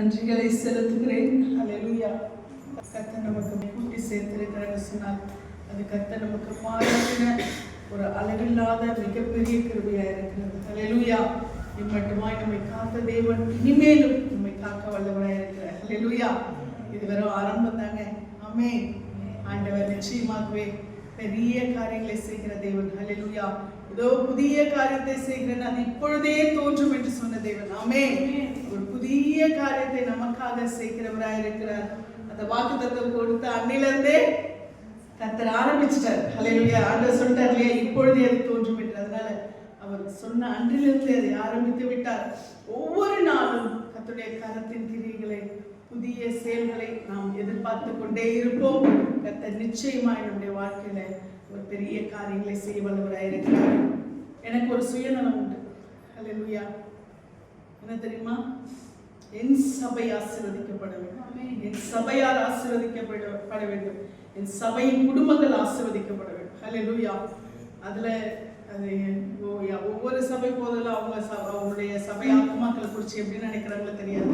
நன்றிகளை செலுத்துகிறேன். ஹல்லேலூயா. கர்த்தர் நமக்கு கூட்டி சேர்த்திருக்கிறார் சொன்னால் அது கர்த்தர் நமக்கு பாராட்டின ஒரு அளவில்லாத மிகப்பெரிய கிருபையாக இருக்கிறது. ஹல்லேலூயா. இம்மட்டுமாய் நம்மை காத்த தேவன் இனிமேலும் நம்மை காக்க வல்லவராக இருக்கிறார். ஹல்லேலூயா. இது வெறும் ஆரம்பம் தாங்க. ஆமென். ஆண்டவர் நிச்சயமாகவே பெரிய காரியங்களை செய்கிற தேவன். ஹல்லேலூயா. இதோ புதிய காரியத்தை செய்கிறேன், அது இப்பொழுதே தோன்றும் என்று சொன்ன தேவன். ஆமென். ஒரு புதிய காரியத்தை நமக்காக செய்கிறவராக இருக்கிறார். அந்த வாக்குத்தத்தம் கொடுத்த அன்னிலிருந்தே கர்த்தர் ஆரம்பிச்சிட்டார். ஹல்லேலூயா. ஆண்டவர் சொல்லிட்டார் இல்லையா, இப்பொழுதே அது தோன்றும் என்று. அதனால அவர் சொன்ன அன்றிலிருந்து அதை ஆரம்பித்து விட்டார். ஒவ்வொரு நாளும் கர்த்தருடைய கரத்தின் கிரியைகளை, புதிய செயல்களை நாம் எதிர்பார்த்து கொண்டே இருப்போம். கர்த்தர் நிச்சயமாய் நம்முடைய வாழ்க்கையில ஒரு பெரிய காரியங்களை செய்ய வல்லவராக இருக்கிறார். எனக்கு ஒரு சுயநலம் உண்டு. ஹல்லேலூயா. என்ன தெரியுமா? என் சபை ஆசீர்வதிக்கப்பட வேண்டும், என் சபையால் ஆசீர்வதிக்கப்பட வேண்டும், என் சபையின் குடும்பங்கள் ஆசீர்வதிக்கப்பட வேண்டும். ஹல்லேலூயா. அதுல அது ஒவ்வொரு சபை போதெல்லாம் அவங்களுடைய சபை ஆத்மாக்களை குறித்து எப்படி நினைக்கிறாங்களோ தெரியாது.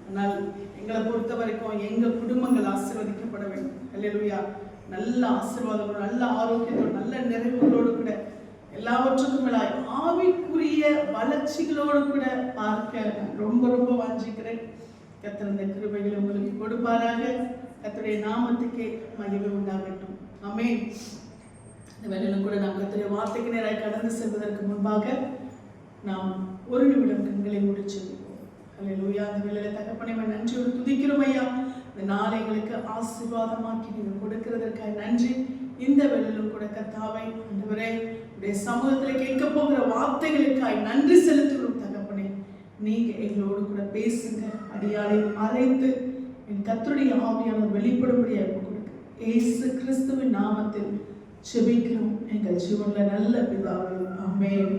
ஆனால் எங்களை பொறுத்த வரைக்கும் எங்க குடும்பங்கள் ஆசீர்வதிக்கப்பட வேண்டும். ஹல்லேலூயா. நல்ல ஆசீர்வாதம், நல்ல ஆரோக்கியத்தோடு, நல்ல நிறைவுகளோடு கூட, எல்லாவற்றுக்கும் மேலாய் ஆவிக்குரிய வளர்ச்சிகளோடு கூட பார்க்க ரொம்ப ரொம்ப வாஞ்சிக்கிறேன். கர்த்தர் இந்த கிருபைகளை உங்களுக்கு கொடுப்பாராக. கர்த்தருடைய நாமத்துக்கே மகிமை உண்டாகட்டும். ஆமென். இந்த வேளையிலும் கூட நாம் கர்த்தருடைய வார்த்தைக்கு நேராக கடந்து செல்வதற்கு முன்பாக நாம் ஒரு நிமிடம் கண்களை முடிச்சிருக்கோம். ஹல்லேலூயா. அந்த வேளையில தகப்பனே நன்றியோடு துதிக்கிறோம் ஐயா. இந்த நாளை எங்களுக்கு ஆசீர்வாதமாக்கி நீங்கள் கொடுக்கிறதற்காக நன்றி. இந்த வேளையிலும் கூட கர்த்தாவை ஆண்டவரே உடைய சமூகத்தில் கேட்க போகிற வார்த்தைகளுக்காய் நன்றி செலுத்துகிறோம் தகப்பனே. நீங்க எங்களோடு கூட பேசுங்க. அடியாளை அழைத்து என் கர்த்தருடைய ஆவியானவர் வெளிப்படும்படியாக கொடுக்க இயேசு கிறிஸ்துவின் நாமத்தில் ஜெபிக்கிறோம் எங்கள் ஜீவன்ல நல்ல பிதாவே. ஆமென்.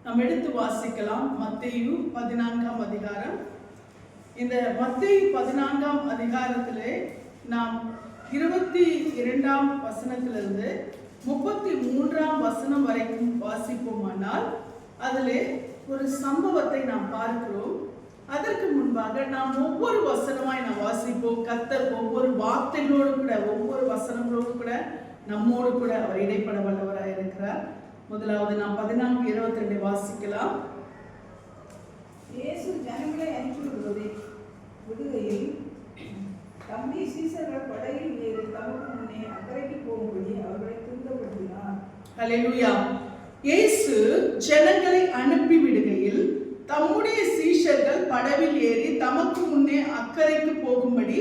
நாம் எடுத்து வாசிக்கலாம் மத்தேயு 14ஆம் அதிகாரம். இந்த மத்தேயு 14ஆம் அதிகாரத்திலே நாம் 22ஆம் வசனத்திலிருந்து 33ஆம் வசனம் வரைக்கும் வாசிப்போமானால் அதிலே ஒரு சம்பவத்தை நாம் பார்க்கிறோம். அதற்கு முன்பாக நாம் ஒவ்வொரு வசனமாய் நாம் வாசிப்போம். கர்த்தர் ஒவ்வொரு வார்த்தைகளோடு கூட, ஒவ்வொரு வசனங்களோடு கூட நம்மோடு கூட அவர் இடைப்பட வல்லவராக இருக்கிறார். முதலாவது நாம் 14:22 வாசிக்கலாம். இயேசு ஜனங்களை அனுப்பி விடுகையில் தம்முடைய சீசர்கள் படகில் ஏறி தமக்கு முன்னே அக்கறைக்கு போகும்படி அவர்களை துரிதப்படுத்தினார். ஹல்லேலூயா. இயேசு ஜனங்களை அனுப்பி விடுகையில் தம்முடைய சீஷர்கள் படவில் ஏறி தமக்கு முன்னே அக்கறைக்கு போகும்படி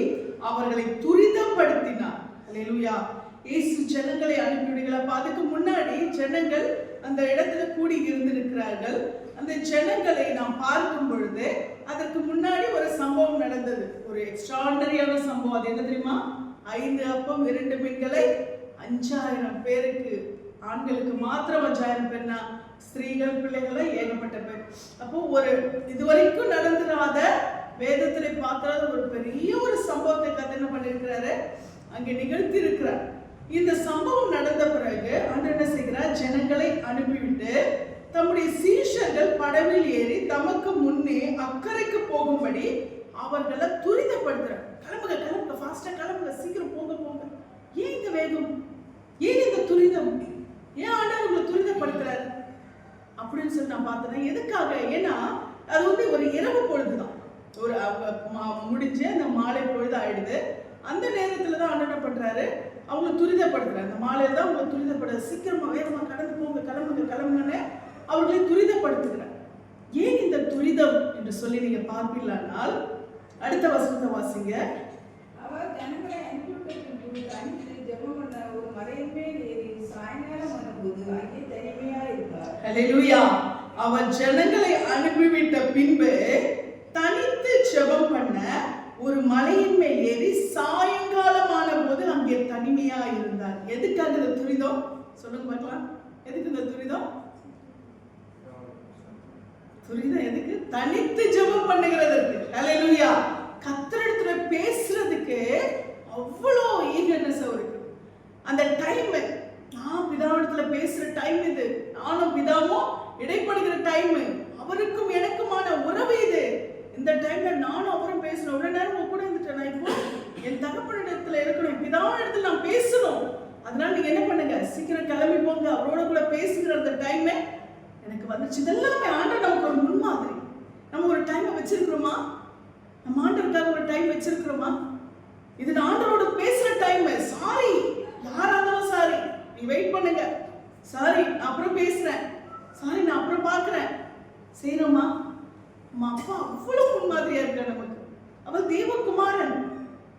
அவர்களை துரிதப்படுத்தினார். ஹல்லேலூயா. இயேசு ஜனங்களை அனுப்பிவிடுகிறார். அப்ப அதுக்கு முன்னாடி ஜனங்கள் அந்த இடத்துல கூடி இருந்திருக்கிறார்கள். அந்த ஜனங்களை நாம் பார்க்கும் பொழுது அதற்கு முன்னாடி ஒரு சம்பவம் நடந்தது, ஒரு எக்ஸ்ட்ராடனரியான சம்பவம். அது என்ன தெரியுமா? 5 அப்பம் 2 மீன்களை 5000 பேருக்கு, ஆண்களுக்கு மாத்திரம் 5000 பேர்னா ஸ்திரீகள் பிள்ளைகளை ஏகப்பட்ட பேர். அப்போ ஒரு இதுவரைக்கும் நடந்துடாத, வேதத்திலே பார்க்காத ஒரு பெரிய ஒரு சம்பவத்தை கர்த்தர் என்ன பண்ணிருக்கிறாரு, அங்கே நிகழ்த்தி இருக்கிறார். இந்த சம்பவம் நடந்த பிறகு ஆண்டவர் என்ன செய்கிறார்? ஜனங்களை அனுப்பிவிட்டு தம்முடைய சீஷர்கள் படவில் ஏறி தமக்கு முன்னே அக்கறைக்கு போகும்படி அவர்களை துரிதப்படுத்துறார். கிளம்புங்க கிளம்புங்க, ஃபாஸ்டா கிளம்புங்க, சீக்கிரம் போங்க போங்க. ஏன் இந்த வேகம்? ஏன் இந்த துரிதம்? ஏன் ஆண்டவர் உங்களை துரிதப்படுத்துறாரு அப்படின்னு சொல்லி நான் பார்த்தேன். எதுக்காக? ஏன்னா அது ஒரு இரவு பொழுதுதான், ஒரு முடிஞ்சு அந்த மாலை பொழுது ஆயிடுது. அந்த நேரத்துல தான் ஆண்டவர் என்ன பண்றாரு? அவங்களை துரிதப்படுத்துறாரு. அந்த மாலையில தான் அவங்களை துரிதப்படுற, சீக்கிரமா வேகமா கடந்து போங்க, கிளம்புங்க கிளம்புங்கன்னு அவர்களை துரிதப்படுத்துகிறார். ஏன் இந்த துரிதம் என்று சொல்லி நீங்க பார்ப்பீர்களானால் அடுத்த வசனத்தை வாசிங்க. அவர் ஜனங்களை அனுப்பி ஜெபம் பண்ண ஒரு மலையின் மேல் ஏறி சாயங்காலம் வந்தபோது அங்கே தனிமையா இருப்பார். ஹல்லேலூயா. அவர் ஜனங்களை அனுப்பிவிட்ட பின்பு தனித்து ஜெபம் பண்ண ஒரு மலையின் மேல் ஏறி சாயங்காலமான போது அங்கே தனிமையா இருந்தார். எதுக்காக இந்த துரிதம்? சொல்லுங்க பார்க்கலாம். எதுக்கு இந்த துரிதம்? துரிதம் எதுக்கு? தனித்து ஜெபம் பண்ணுகிறதுக்கு. ஹல்லேலூயா. கர்த்தரிடத்துல பேசுறதுக்கு அவ்வளோ ஈகர்னஸ் இருக்கு. அந்த டைம், நான் பிதாவிடத்துல பேசுற டைம் இது, நானும் பிதாவும் இடைப்படுகிற டைம், அவருக்கும் எனக்குமான உறவு இது. இந்த டைம்ல நானும் அவரும் பேசணும். அவ்வளவு நேரம் உங்க கூட இருந்துட்டேன். நான் இப்போ என் தகப்பனிடத்துல இருக்கணும், பிதாவின் இடத்துல நான் பேசணும். அதனால நீங்க என்ன பண்ணுங்க, சீக்கிரம் கிளம்பி போங்க. அவரோட கூட பேசுகிற அந்த டைம் எனக்கு வந்துச்சு. இதெல்லாமே ஆண்டவர் நமக்கு ஒரு முன்மாதிரி. நம்ம ஒரு டைம் வச்சிருக்கிறோமா? நம்ம ஆண்டவருக்காக ஒரு டைம் வச்சிருக்கிறோமா? இது நான் ஆண்டவரோட பேசுற டைம். சாரி, யாரா இருந்தாலும் சாரி, நீ வெயிட் பண்ணுங்க. சாரி, நான் அப்புறம் பேசுறேன். சாரி, நான் அப்புறம் பார்க்கிறேன். செய்யணுமா? நம்ம அப்பா அவ்வளவு முன்மாதிரியா இருக்கார் நமக்கு. அவர் தேவகுமாரன்.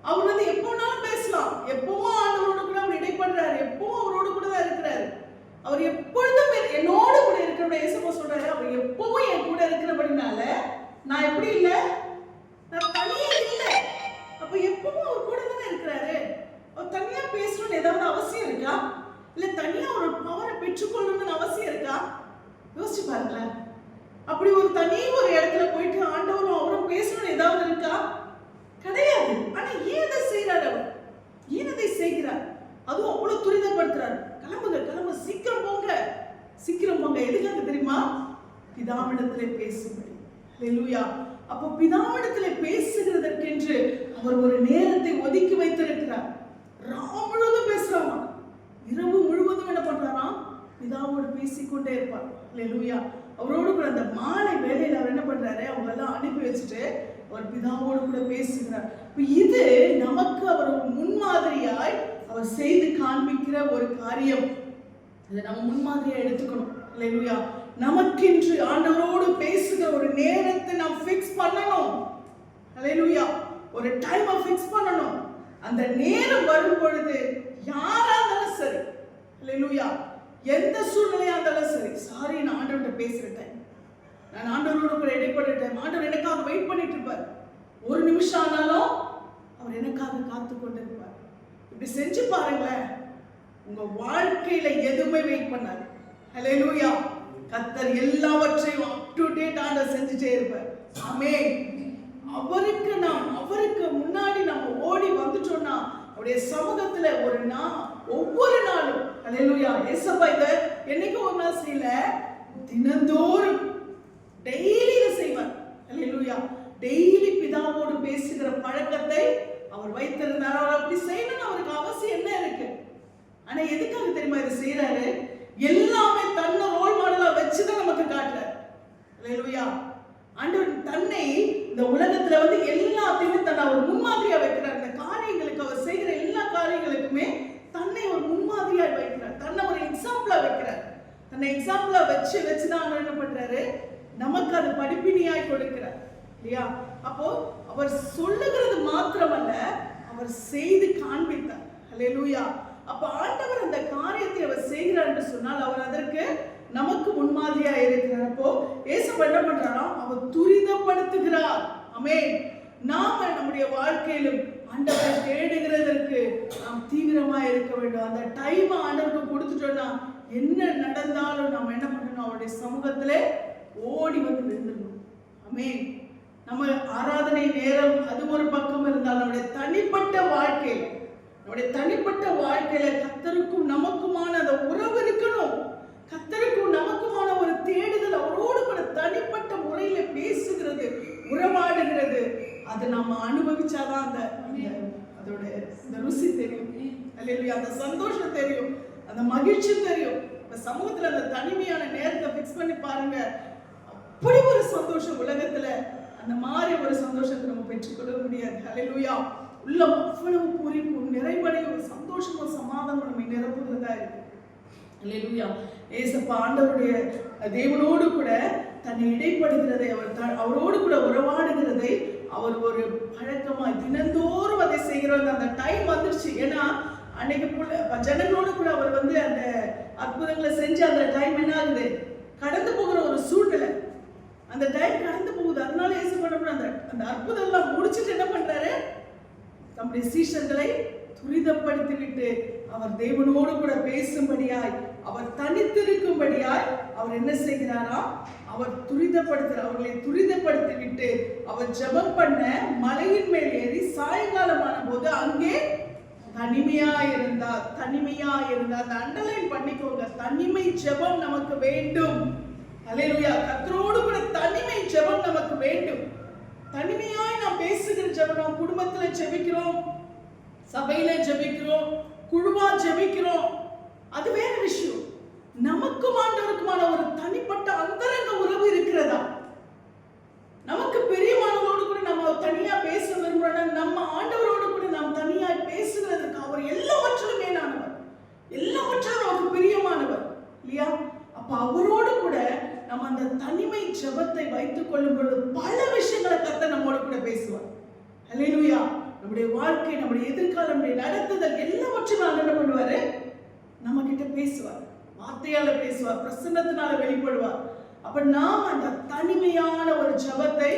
அவர் வந்து எப்போனாலும் பேசலாம். எப்பவும் ஆண்டவரோட கூட அவர் இடைப்படுறாரு. எப்பவும் அவரோட கூட தான் இருக்கிறாரு. அவர் எப்பொழுதும் என்னோட கூட இருக்கிற இயேசுவா சொல்றாரு, அவர் எப்பவும் என் கூட இருக்கிறபடினால நான் எப்படி இல்லை, நான் தனியா இல்லை. அப்ப எப்பவும் அவர் கூட தானே இருக்கிறாரு. அவர் தனியா பேசணும்னு ஏதாவது அவசியம் இருக்கா? இல்ல தனியா ஒரு பவரை பெற்றுக்கொள்ளணும்னு அவசியம் இருக்கா? யோசிச்சு பாருங்களேன். அப்படி ஒரு தனி ஒரு இடத்துல போயிட்டு ஆண்டவரும் அவரும் பேசணும்னு ஏதாவது இருக்கா? கிடையாது. ஆனா ஏன் அதை செய்யறாரு? அவர் ஏன் அதை செய்கிறார்? அதுவும் அவ்வளவு துரிதப்படுத்துறாரு. கிளம்புங்க, கிளம்பு, சீக்கிரம் போங்க, சீக்கிரம் போங்க. எதுக்காக தெரியுமா? பிதாவிடத்திலே பேசும்படி. ஹல்லேலூயா. அப்போ பிதாவிடத்திலே பேசுகிறதற்கென்று அவர் ஒரு நேரத்தை ஒதுக்கி வைத்திருக்கிறார். ராம் முழுவதும் பேசுறாங்க, இரவு முழுவதும் என்ன பண்றாராம்? பிதாவோடு பேசிக்கொண்டே இருப்பார். ஹல்லேலூயா. அவரோடு கூட அந்த மாலை வேளையில அவர் என்ன பண்றாரு? அவங்க எல்லாம் அனுப்பி வச்சுட்டு அவர் பிதாவோடு கூட பேசுகிறார். இது நமக்கு அவர் முன்மாதிரியாய் அவர் செய்து காண்பிக்கிற ஒரு காரியம். இதை நம்ம முன்மாதிரியா எடுத்துக்கணும். ஹல்லேலூயா. நமக்கென்று ஆண்டவரோடு பேசுகிற ஒரு நேரத்தை நாம் ஃபிக்ஸ் பண்ணணும். ஹல்லேலூயா. ஒரு டைமை ஃபிக்ஸ் பண்ணணும். அந்த நேரம் வரும் பொழுது யாரா இருந்தாலும் சரி, ஹல்லேலூயா, எந்த சூழ்நிலையா இருந்தாலும் சரி, சாரி, நான் ஆண்டவர்கிட்ட பேசுற டைம், நான் ஆண்டவரோட கூட இடைப்படுற டைம். ஆண்டவர் எனக்காக வெயிட் பண்ணிட்டு இருப்பார். ஒரு நிமிஷம் ஆனாலும் அவர் எனக்காக காத்து கொண்டு இருப்பார். இப்படி செஞ்சு பாருங்களேன், உங்க வாழ்க்கையில எதுவுமே வெயிட் பண்ணாது. ஹல்லேலூயா. கர்த்தர் எல்லாவற்றையும் அப் டு டேட் ஆண்டவர் செஞ்சுட்டே இருப்பார். ஆமென். அவருக்கு முன்னாடி நம்ம ஓடி வந்துட்டோம்னா அவருடைய சமூகத்துல ஒவ்வொரு நாளும், ஹல்லேலூயா, ஏசப்பா இதை என்னைக்கு ஒரு நாள் செய்யல, தினந்தோறும் டெய்லி இதை செய்வார். ஹல்லேலூயா. டெய்லி பிதாவோடு பேசுகிற பழக்கத்தை அவர் வைத்திருந்தார். அவர் அப்படி செய்யணும்னு அவருக்கு அவசியம் என்ன இருக்கு? ஆனா எதுக்காக தெரியுமா இதை செய்யறாரு? எல்லாமே தன்னை ரோல் மாடலா வச்சுதான் நமக்கு காட்டுறார். ஹல்லேலூயா. ஆண்டவர் தன்னை இந்த உலகத்துல வந்து எல்லாத்தையுமே தன்னை அவர் முன்மாதிரியா வைக்கிறார். இந்த காரியங்களுக்கு, அவர் செய்கிற எல்லா காரியங்களுக்குமே தன்னை ஒரு முன்மாதிரியா வைக்கிறார். தன்னை ஒரு எக்ஸாம்பிளா வைக்கிறார். தன்னை எக்ஸாம்பிளா வச்சுதான் அவர் என்ன பண்றாரு? நமக்கு அது படிப்பினியாய் கொடுக்கிறார். இல்லையா? அப்போ அவர் சொல்லுகிறது மாத்திரமல்ல, அவர் செய்து காண்பித்தார். ஹல்லேலூயா. அப்ப ஆண்டவர் அந்த காரியத்தை அவர் செய்கிறார் என்று சொன்னால் அவர் அதற்கு நமக்கு முன்மாதிரியா இருக்கிறார். அப்போ இயேசு என்ன பண்றாரோ அவர் துரிதப்படுத்துகிறார். ஆமென். நாம நம்முடைய வாழ்க்கையிலும் ஆண்டவரை தேடுகிறதற்கு நாம் தீவிரமா இருக்க வேண்டும். அந்த டைம் ஆண்டவருக்கு கொடுத்துட்டோம்னா என்ன நடந்தாலும் நம்ம என்ன பண்ணணும்? அவருடைய சமூகத்திலே ஓடி வந்து விழுந்துடணும். ஆமென். நம்ம ஆராதனை நேரம் அது ஒரு பக்கம் இருந்தால், நம்முடைய தனிப்பட்ட வாழ்க்கையில கர்த்தருக்கும் நமக்குமான அந்த உறவு இருக்கணும். கர்த்தருக்கும் நமக்குமான ஒரு தேடுதல், அவரோடு கூட தனிப்பட்ட முறையில பேசுகிறது, உறவாடுகிறது, அது நம்ம அனுபவிச்சாதான் அதோட இந்த ருசி தெரியும். அல்லேலூயா. அந்த சந்தோஷம் தெரியும், அந்த மகிழ்ச்சி தெரியும். இந்த சமூகத்துல அந்த தனிமையான நேரத்தை பிக்ஸ் பண்ணி பாருங்க. அப்படி ஒரு சந்தோஷம் உலகத்துல அந்த மாதிரி ஒரு சந்தோஷத்தை நம்ம பெற்றுக்கொள்ள முடியாது. ஹல்லேலூயா. உள்ளம் அவ்வளவு பூரிப்பு, நிறைவடையும் ஒரு சந்தோஷமும் சமாதானம் நம்மை நிரப்புகிறதா இருக்கு. ஹல்லேலூயா. ஏசப்பா ஆண்டவருடைய தேவனோடு கூட தன்னை இடைப்படுகிறதை, அவரோடு கூட உறவாடுகிறதை அவர் ஒரு பழக்கமாய் தினந்தோறும் அதை செய்கிறார். அந்த டைம் வந்துருச்சு. ஏன்னா அன்னைக்கு ஜனங்களோடு கூட அவர் வந்து அந்த அற்புதங்களை செஞ்சு அந்த டைம் என்ன ஆகுது? கடந்து போகிற ஒரு சூழ்நிலை. அந்த டைம் கடந்து போகுது. அதனால இயேசு பண்ண அந்த அற்புதம் எல்லாம் முடிச்சுட்டு என்ன பண்றாரு? தம்முடைய சீஷர்களை துரிதப்படுத்தி விட்டு அவர் தேவனோடு கூட பேசும்படியாய், அவர் தனித்திருக்கும்படியாய் அவர் என்ன செய்கிறாரா? அவர் அவர்களை துரிதப்படுத்தி விட்டு அவர் ஜெபம் பண்ண மலையின் மேல் ஏறி சாயங்காலமான போது அங்கே தனிமையா இருந்தார். அந்த அண்டர்லைன் பண்ணிக்கோங்க. தனிமை ஜெபம் நமக்கு வேண்டும். ஹல்லேலூயா. கர்த்தரோடு கூட தனிமை ஜெபம் நமக்கு வேண்டும். தனிமையாய் நாம் பேசுகிற ஜெபம், நாம் குடும்பத்துல ஜெபிக்கிறோம், சபையில ஜெபிக்கிறோம், குழுவா ஜெபிக்கிறோம், அது வேற விஷயம். நமக்கும் ஆண்டவருக்குமான ஒரு தனிப்பட்ட அந்தரங்க உறவு இருக்கிறதா? நமக்கு பெரியமானவரோடு கூட நம்ம தனியா பேச விரும்புறோம். நம்ம ஆண்டவரோடு கூட நாம் தனியா பேசுகிறதுக்கு அவர் எல்லாவற்றிலும் மேலானவர், எல்லாவற்றிலும் நமக்கு பிரியமானவர் இல்லையா? அப்ப அவரோடு கூட நம்ம அந்த தனிமை ஜெபத்தை வைத்துக் கொள்ளும் பொழுது பல விஷயங்களை கர்த்தர் நம்மோடு கூட பேசுவார். ஹல்லேலூயா. நம்முடைய வாழ்க்கை, நம்முடைய எதிர்காலம், நம்முடைய நடத்துதல் எல்லாவற்றையும் அவர் என்ன பண்ணுவாரு? நம்ம கிட்ட பேசுவார், வார்த்தையால பேசுவார், பிரசன்னத்தினால வெளிப்படுவார். அப்ப நாம் அந்த தனிமையான ஒரு ஜெபத்தை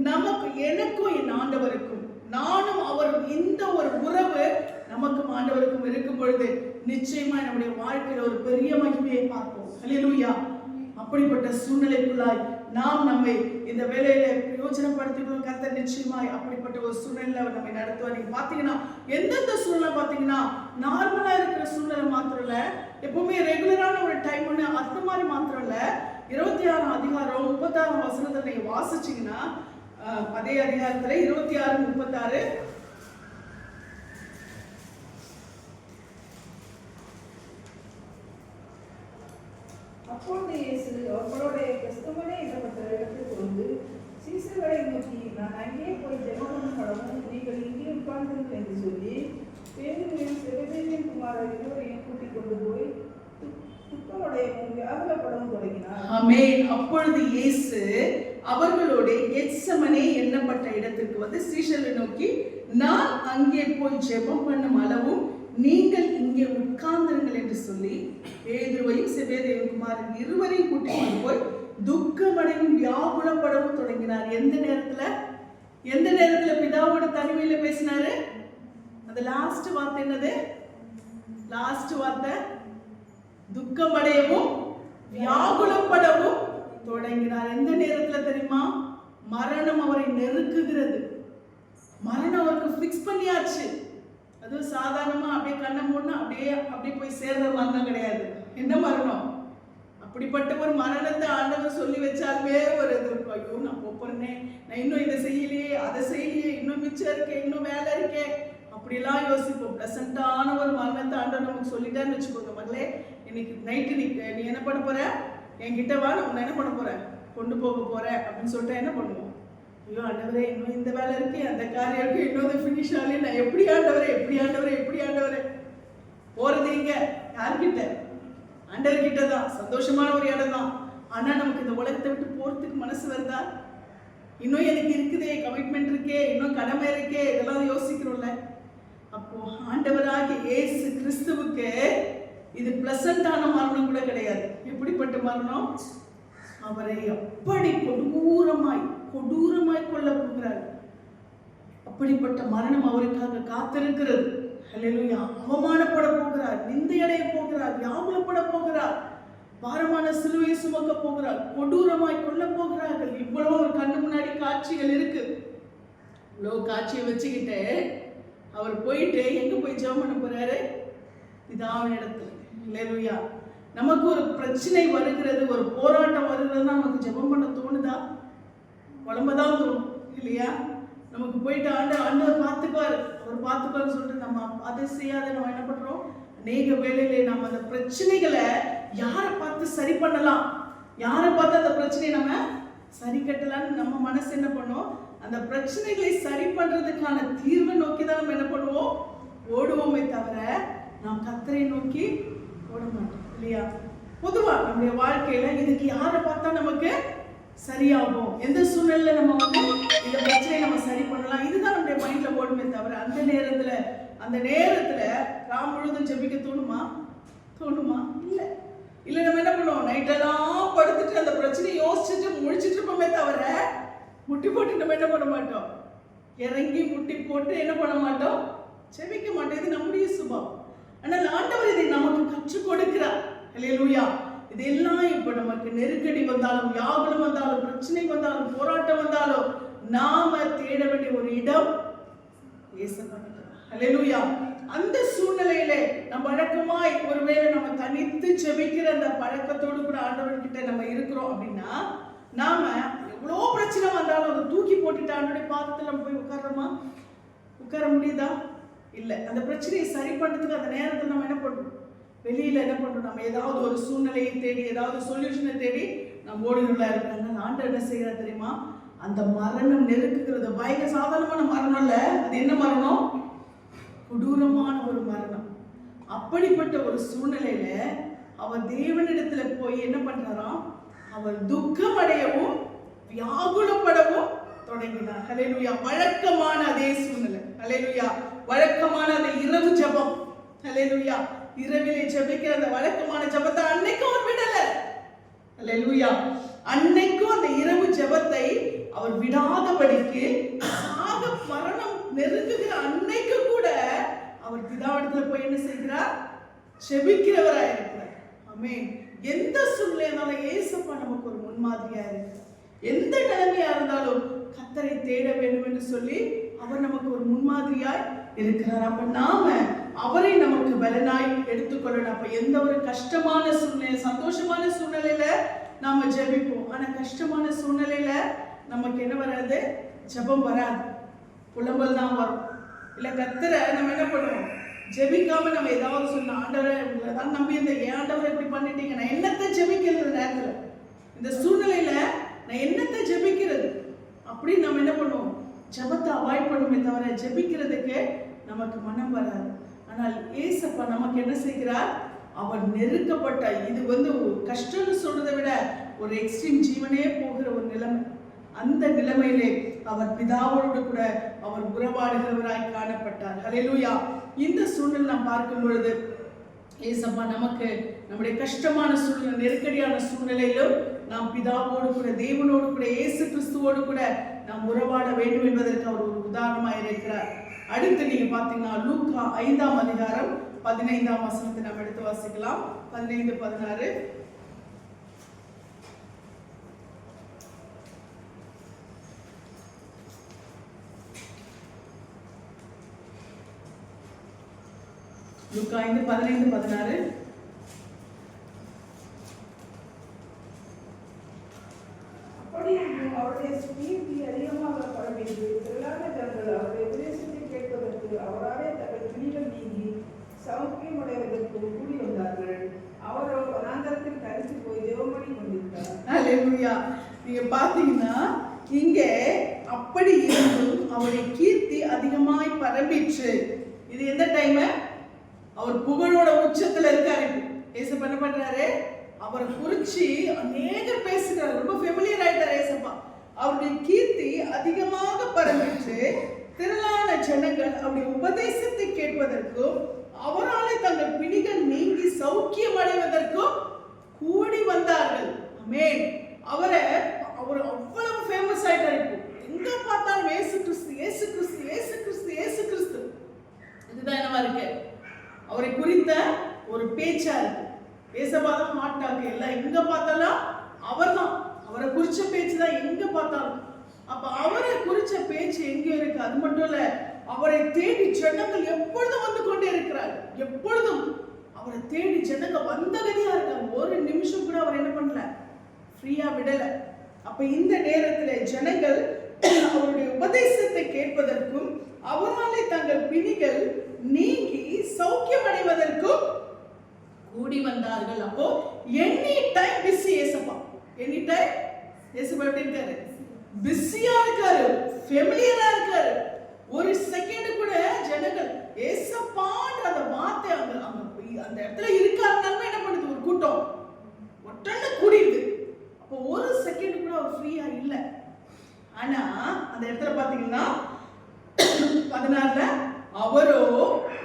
நமக்கு, எனக்கும் என் ஆண்டவருக்கும், நானும் அவரும் இந்த ஒரு உறவு நமக்கும் ஆண்டவருக்கும் இருக்கும் பொழுது நிச்சயமா நம்முடைய வாழ்க்கையில ஒரு பெரிய மகிமையை பார்ப்போம். ஹல்லேலூயா. அப்படிப்பட்ட சூழ்நிலைக்குள்ளாய் நாம் நம்மை இந்த வேலையில பிரயோஜனப்படுத்திக்கணும். கர்த்தர் நிச்சயமாய் அப்படிப்பட்ட ஒரு சூழ்நிலையில நம்மை நடத்துவார். நீங்க பாத்தீங்கன்னா எந்தெந்த சூழ்நிலை பாத்தீங்கன்னா நார்மலா இருக்கிற சூழ்நிலை மாத்திரம் இல்ல, எப்பவுமே ரெகுலரான ஒரு டைம் ஒண்ணு அந்த மாதிரி மாத்திரம் இல்ல. 26 அதிகாரம் 36 வசனத்தை நீங்க வாசிச்சீங்கன்னா, அதே அதிகாரத்துல 26-36 அப்பொழுது இயேசு அவர்களுடைய கெத்செமனே என்னப்பட்ட இடத்துக்கு வந்து சீசர்களை நோக்கி, நான் அங்கே போய் ஜெபம் பண்ணவும் நீங்கள் இங்கே உட்கார்ந்துங்கள் என்று சொல்லி பேதுருவையும் செபதேவின் குமாரர் இருவரையும் கூட்டிக் கொண்டு போய் துக்கமடையவும் வியாகுலப்படவும் தொடங்கினார். ஆமென். அப்பொழுது இயேசு அவர்களோட கெத்செமனே என்னப்பட்ட இடத்திற்கு வந்து சீஷர்களை நோக்கி, நான் அங்கே போய் ஜெபம் பண்ணும் அளவும் நீங்கள் இங்கே உட்கார்ந்திருங்கள் என்று சொல்லி பேதுருவையும் செபதேவின் குமாரர் இருவரையும் கூட்டிக் கொண்டு போய் துக்கமடையும் வியாகுலப்படவும் தொடங்கினார். எந்த நேரத்துல பிதாவோட தனிமையில பேசினாரு? அந்த லாஸ்ட் வார்த்தை என்னது? லாஸ்ட் வார்த்தை துக்கமடையவும் வியாகுலப்படவும் தொடங்கினார். எந்த நேரத்துல தெரியுமா? மரணம் அவரை நெருக்குகிறது. மரணம் அவருக்கு பிக்ஸ் பண்ணியாச்சு. அது சாதாரணமா அப்படியே கண்ணை மூடனா அப்படியே போய் சேர்ற மரணம் கிடையாது. என்ன மரணம்? அப்படிப்பட்ட ஒரு மரணத்தை ஆண்டவர் சொல்லி வச்சாலுமே ஒரு இது இருக்கும். ஐயோ, நான் போறேனே, நான் இன்னும் இதை செய்யலையே, அதை செய்யலையே, இன்னும் மிச்சம் இருக்கேன், இன்னும் வேலை இருக்கேன், அப்படிலாம் யோசிப்போம். ப்ளசண்டான ஒரு மரணத்தை ஆண்டவர் நமக்கு சொல்லிட்டான்னு வச்சுக்கோங்க. மகளே, இன்னைக்கு நைட்டு நீ என்ன பண்ண போற? என்கிட்ட வா, நான் உன்னை என்ன பண்ண போறேன்? கொண்டு போக போறேன் அப்படின்னு சொல்லிட்டு என்ன பண்ணுவோம்? ஐயோ ஆண்டவரே, இன்னும் இந்த வேலை இருக்கு, அந்த காரியம் இருக்கு, இன்னும் ஃபினிஷ் ஆகலையே, நான் எப்படி ஆண்டவரே போறது? இங்க யார்கிட்ட? ஆண்டவர் கிட்ட தான். சந்தோஷமான ஒரு இடம் தான். ஆனா நமக்கு இந்த உலகத்தை விட்டு போறதுக்கு மனசு வருதா? இன்னும் எனக்கு இருக்குதே, கமிட்மெண்ட் இருக்கே, இன்னும் கடமை இருக்கே, இதெல்லாம் யோசிக்கிறோம்ல. அப்போ ஆண்டவராகிய இயேசு கிறிஸ்துவுக்கு இது பிளசண்டான மரணம் கூட கிடையாது. எப்படிப்பட்ட மரணம்? அவரை அப்படி கொடூரமாய் கொல்ல போகிறார். அப்படிப்பட்ட மரணம் அவருக்காக காத்திருக்கிறது. ஹல்லேலூயா. அவமானப்பட போகிறார், நிந்தையடைய போகிறார், வியாகுலப்பட போகிறார், பாரமான சிலுவையை சுமக்க போகிறார், கொடூரமாய் கொல்ல போகிறார்கள். இவ்வளவு ஒரு கண்ணு முன்னாடி காட்சிகள் இருக்கு. இவ்வளவு காட்சியை வச்சுக்கிட்டு அவர் போயிட்டு எங்க போய் ஜெபம் பண்ண போறாரு? பிதாவின் இடத்துல. ஹல்லேலூயா. நமக்கு ஒரு பிரச்சனை வருகிறது, ஒரு போராட்டம் வருகிறதுனா நமக்கு ஜெபம் பண்ண தோணுதா? உடம்பதான் தோணும் இல்லையா? நமக்கு போயிட்டு ஆண்டவர் பார்த்துக்குவார், அவர் பார்த்துக்குவார்னு சொல்லிட்டு நம்ம அதை செய்யாத நம்ம என்ன பண்றோம்? அநேக வேளையிலே நம்ம அந்த பிரச்சனைகளை யாரை பார்த்து சரி பண்ணலாம், யாரை பார்த்து அந்த பிரச்சனையை நம்ம சரி கட்டலாம்னு நம்ம மனசு என்ன பண்ணும்? அந்த பிரச்சனைகளை சரி பண்றதுக்கான தீர்வை நோக்கி தான் நம்ம என்ன பண்ணுவோம்? ஓடுவோமே தவிர நாம் கர்த்தரை நோக்கி ஓட மாட்டோம் இல்லையா? பொதுவா நம்முடைய வாழ்க்கையில இதுக்கு யாரை பார்த்தா நமக்கு சரியாகும், எந்த சூழ்நிலையில நம்ம வந்து இந்த பிரச்சனையை நம்ம சரி பண்ணலாம், இதுதான் நம்முடைய மைண்ட்ல ஓடுமே தவிர அந்த நேரத்துல ராம் முழுதும் ஜெபிக்க தோணுமா? இல்ல நம்ம என்ன பண்ணுவோம்? நைட்டெல்லாம் படுத்துட்டு அந்த பிரச்சனையை யோசிச்சுட்டு முழிச்சிட்டு இருப்போமே தவிர முட்டி போட்டு நம்ம என்ன பண்ண மாட்டோம்? இறங்கி முட்டி போட்டு என்ன பண்ண மாட்டோம்? ஜெபிக்க மாட்டோம். இது நம்முடைய சுபாவம். ஆனால் ஆண்டவர் இதை நமக்கு கற்றுக் கொடுக்கிறார். ஹல்லேலூயா. இதெல்லாம் இப்ப நமக்கு நெருக்கடி வந்தாலும், வியாகுலம் வந்தாலும், பிரச்சனை வந்தாலும், போராட்டம் வந்தாலும் நாம தேட வேண்டிய ஒரு இடம் இயேசுதான். ஹல்லேலூயா. அந்த சூழ்நிலையில நம்ம வழக்கமாய் ஒருவேளை நம்ம தனித்து ஜெபிக்கிற அந்த பழக்கத்தோடு கூட ஆண்டவர்கிட்ட நம்ம இருக்கிறோம் அப்படின்னா நாம இவ்வளோ பிரச்சனை வந்தாலும் அதை தூக்கி போட்டுட்டு ஆண்டோடைய பாதத்தில் நம்ம போய் உட்கார முடியுதா? இல்லை. அந்த பிரச்சனையை சரி பண்ணுறதுக்கு அந்த நேரத்தில் நம்ம என்ன பண்ணுறோம்? வெளியில் என்ன பண்ணுறோம்? நம்ம ஏதாவது ஒரு சூழ்நிலையை தேடி, ஏதாவது சொல்யூஷனை தேடி நம்ம ஓடுகளா இருக்காங்க. ஆண்டவர் என்ன செய்யறா தெரியுமா? அந்த மரணம் நெருக்குகிறது பயங்கர சாதாரணமான மரணம் இல்லை. அது என்ன மரணம்? கொடூரமான ஒரு மரணம். அப்படிப்பட்ட ஒரு சூழ்நிலையில அவர் தேவனிடத்துல போய் என்ன பண்றாராம்? அவர் துக்கம் அடையவும் வியாகுலப்படவும் தொடங்கினார். ஹல்லேலூயா. வழக்கமான அதே சூழ்நிலை. ஹல்லேலூயா. வழக்கமான அந்த இரவு ஜெபம். ஹல்லேலூயா. இரவிலே ஜெபிக்கிற அந்த வழக்கமான ஜெபத்தை அன்னைக்கும் அவர் விடல. ஹல்லேலூயா. அன்னைக்கும் அந்த இரவு ஜெபத்தை அவர் விடாதபடிக்கு மரணம் நெருங்குகிற அன்னைக்கு கூட அவர் பிதாவிடத்துல போய் என்ன செய்கிறார்? ஜெபிக்கிறவராய் இருக்கிறார். ஆமென். எந்த சூழ்நிலையானாலும் இயேசுப்பா நமக்கு ஒரு முன்மாதிரியா இருக்கு. எந்த நிலைமையா இருந்தாலும் கர்த்தரை தேட வேண்டும் என்று சொல்லி அவர் நமக்கு ஒரு முன்மாதிரியாய் இருக்கிறார். அப்ப நாம அவரை நமக்கு பலனாய் எடுத்துக்கொள்ளணும். அப்ப எந்த ஒரு கஷ்டமான சூழ்நிலை, சந்தோஷமான சூழ்நிலையில நாம ஜெபிப்போம். ஆனா கஷ்டமான சூழ்நிலையில நமக்கு என்ன வராது? ஜெபம் வராது, புலம்பல் தான் வரும். இல்ல கர்த்தரை நம்ம என்ன பண்ணுவோம்? ஜெபிக்காம நம்ம ஏதாவது சொன்ன ஆண்டவரை உங்களை தான் நம்பி இந்த ஆண்டவரை இப்படி பண்ணிட்டீங்க, நான் என்னத்தை ஜெபிக்கிறது? நேரத்துல இந்த சூழ்நிலையில நான் என்னத்தை ஜெபிக்கிறது அப்படின்னு நம்ம என்ன பண்ணுவோம்? ஜெபத்தை அவாய்ட் பண்ணுமே தவிர ஜெபிக்கிறதுக்கு நமக்கு மனம் வராது. ஆனால் ஏசப்பா நமக்கு என்ன செய்கிறார்? அவர் நெருக்கப்பட்ட, இது கஷ்டம்னு சொல்றதை விட ஒரு எக்ஸ்ட்ரீம் ஜீவனே போகிற ஒரு நிலைமை. அந்த நிலைமையிலே அவர் பிதாவோடு கூட அவர் உறவாடுகிறவராய் காணப்பட்டார். ஹல்லேலூயா. இந்த சூழ்நிலை நாம் பார்க்கும் பொழுது ஏசப்பா நமக்கு நம்முடைய கஷ்டமான சூழ்நிலை, நெருக்கடியான சூழ்நிலையிலும் நாம் பிதாவோடு கூட, தேவனோடு கூட, இயேசு கிறிஸ்துவோடு கூட நாம் உறவாட வேண்டும் என்பதற்கு அவர் ஒரு உதாரணமாக இருக்கிறார். அடுத்து நீங்க பாத்தீங்கன்னா லூக்கா 5ஆம் அதிகாரம் 15ஆம் வசனத்தை நாம் எடுத்து வாசிக்கலாம். 15-16. லூக்கா 5:15-16. அப்படி அவருடைய கீர்த்தி அதிகமாக பரவியது. திரளான ஜனங்கள் அவருடைய உபதேசத்தை கேட்பதற்கு அவராலே தங்கள் பிணிகள் நீங்கி சௌக்கியமடைவதற்கு கூடி வந்தார்கள். அவரோ வனாந்தரத்தில் தரித்து போய் ஜெபமணி கொண்டிருந்தார். ஹல்லேலூயா. நீங்க பாத்தீங்கன்னா இங்கே அப்படி இருந்தும் அவருடைய கீர்த்தி அதிகமாய் பரம்பிற்று. இது எந்த டைம்? அவர் புகழோட உச்சத்துல இருக்காரு. ஏசப்பா என்ன பண்றாரு? அவரை குறிச்சு அநேகர் பேசுகிறார். ரொம்ப ஃபெமிலியர் ஆயிட்டார் ஏசப்பா. அவருடைய கீர்த்தி அதிகமாக பரம்பிற்று. திரளான ஜனங்கள் அவருடைய உபதேசத்தை கேட்பதற்கும் அவராலே தங்கள் பிணிகள் நீங்கி சௌக்கியம் அடைவதற்கும் கூடி வந்தார்கள். ஆமென். அவர் அவ்வளவு ஃபேமஸ் ஆயிட்டார். எங்க பார்த்தாலும் இயேசு கிறிஸ்து, இயேசு கிறிஸ்து, இயேசு கிறிஸ்து, இயேசு கிறிஸ்து. இதுதான் என்னவா இருக்கு? அவரை குறித்த ஒரு பேச்சா இருக்கு. ஏசப்பா தான் மாட்டாங்க எல்லாம். எங்க பார்த்தாலும் அவர்தான், அவரை குறிச்ச பேச்சு தான் எங்க பார்த்தாலும். அப்ப அவரை குறிச்ச பேச்சு எங்க இருக்கு? அது மட்டும் இல்ல, அவரை தேடி ஜனங்கள் எப்பொழுதும் வந்து கொண்டே இருக்கிறார். எப்பொழுதும் அவரை தேடி ஜனங்க வந்த கதியா இருக்காங்க. ஒரு நிமிஷம் கூட அவர் என்ன பண்ணல, ஃப்ரீயா விடல. அப்ப இந்த நேரத்துல ஜனங்கள் அவருடைய உபதேசத்தை கேட்பதற்கும் அவராலே தங்கள் பிணிகள் நீங்கி சௌக்கியம் அடைவதற்கும் கூடி வந்தார்கள். அப்போ எனி டைம் பிஸி ஏசப்பா. எனி டைம் ஏசப்பா எப்படி இருக்காரு? பிஸியா இருக்காரு, ஃபெமிலியரா இருக்காரு. ஒரு செகண்ட் கூட ஜனங்கள் ஏசப்பான்ற அந்த வார்த்தை அந்த இடத்துல இருக்காருனாலும் என்ன பண்ணுது? ஒரு கூட்டம் ஒட்டன்னு கூடிடுது. அப்போ ஒரு செகண்ட் கூட அவர் ஃப்ரீயா இல்லை. ஆனா அந்த இடத்துல பாத்தீங்கன்னா 16 அவரோ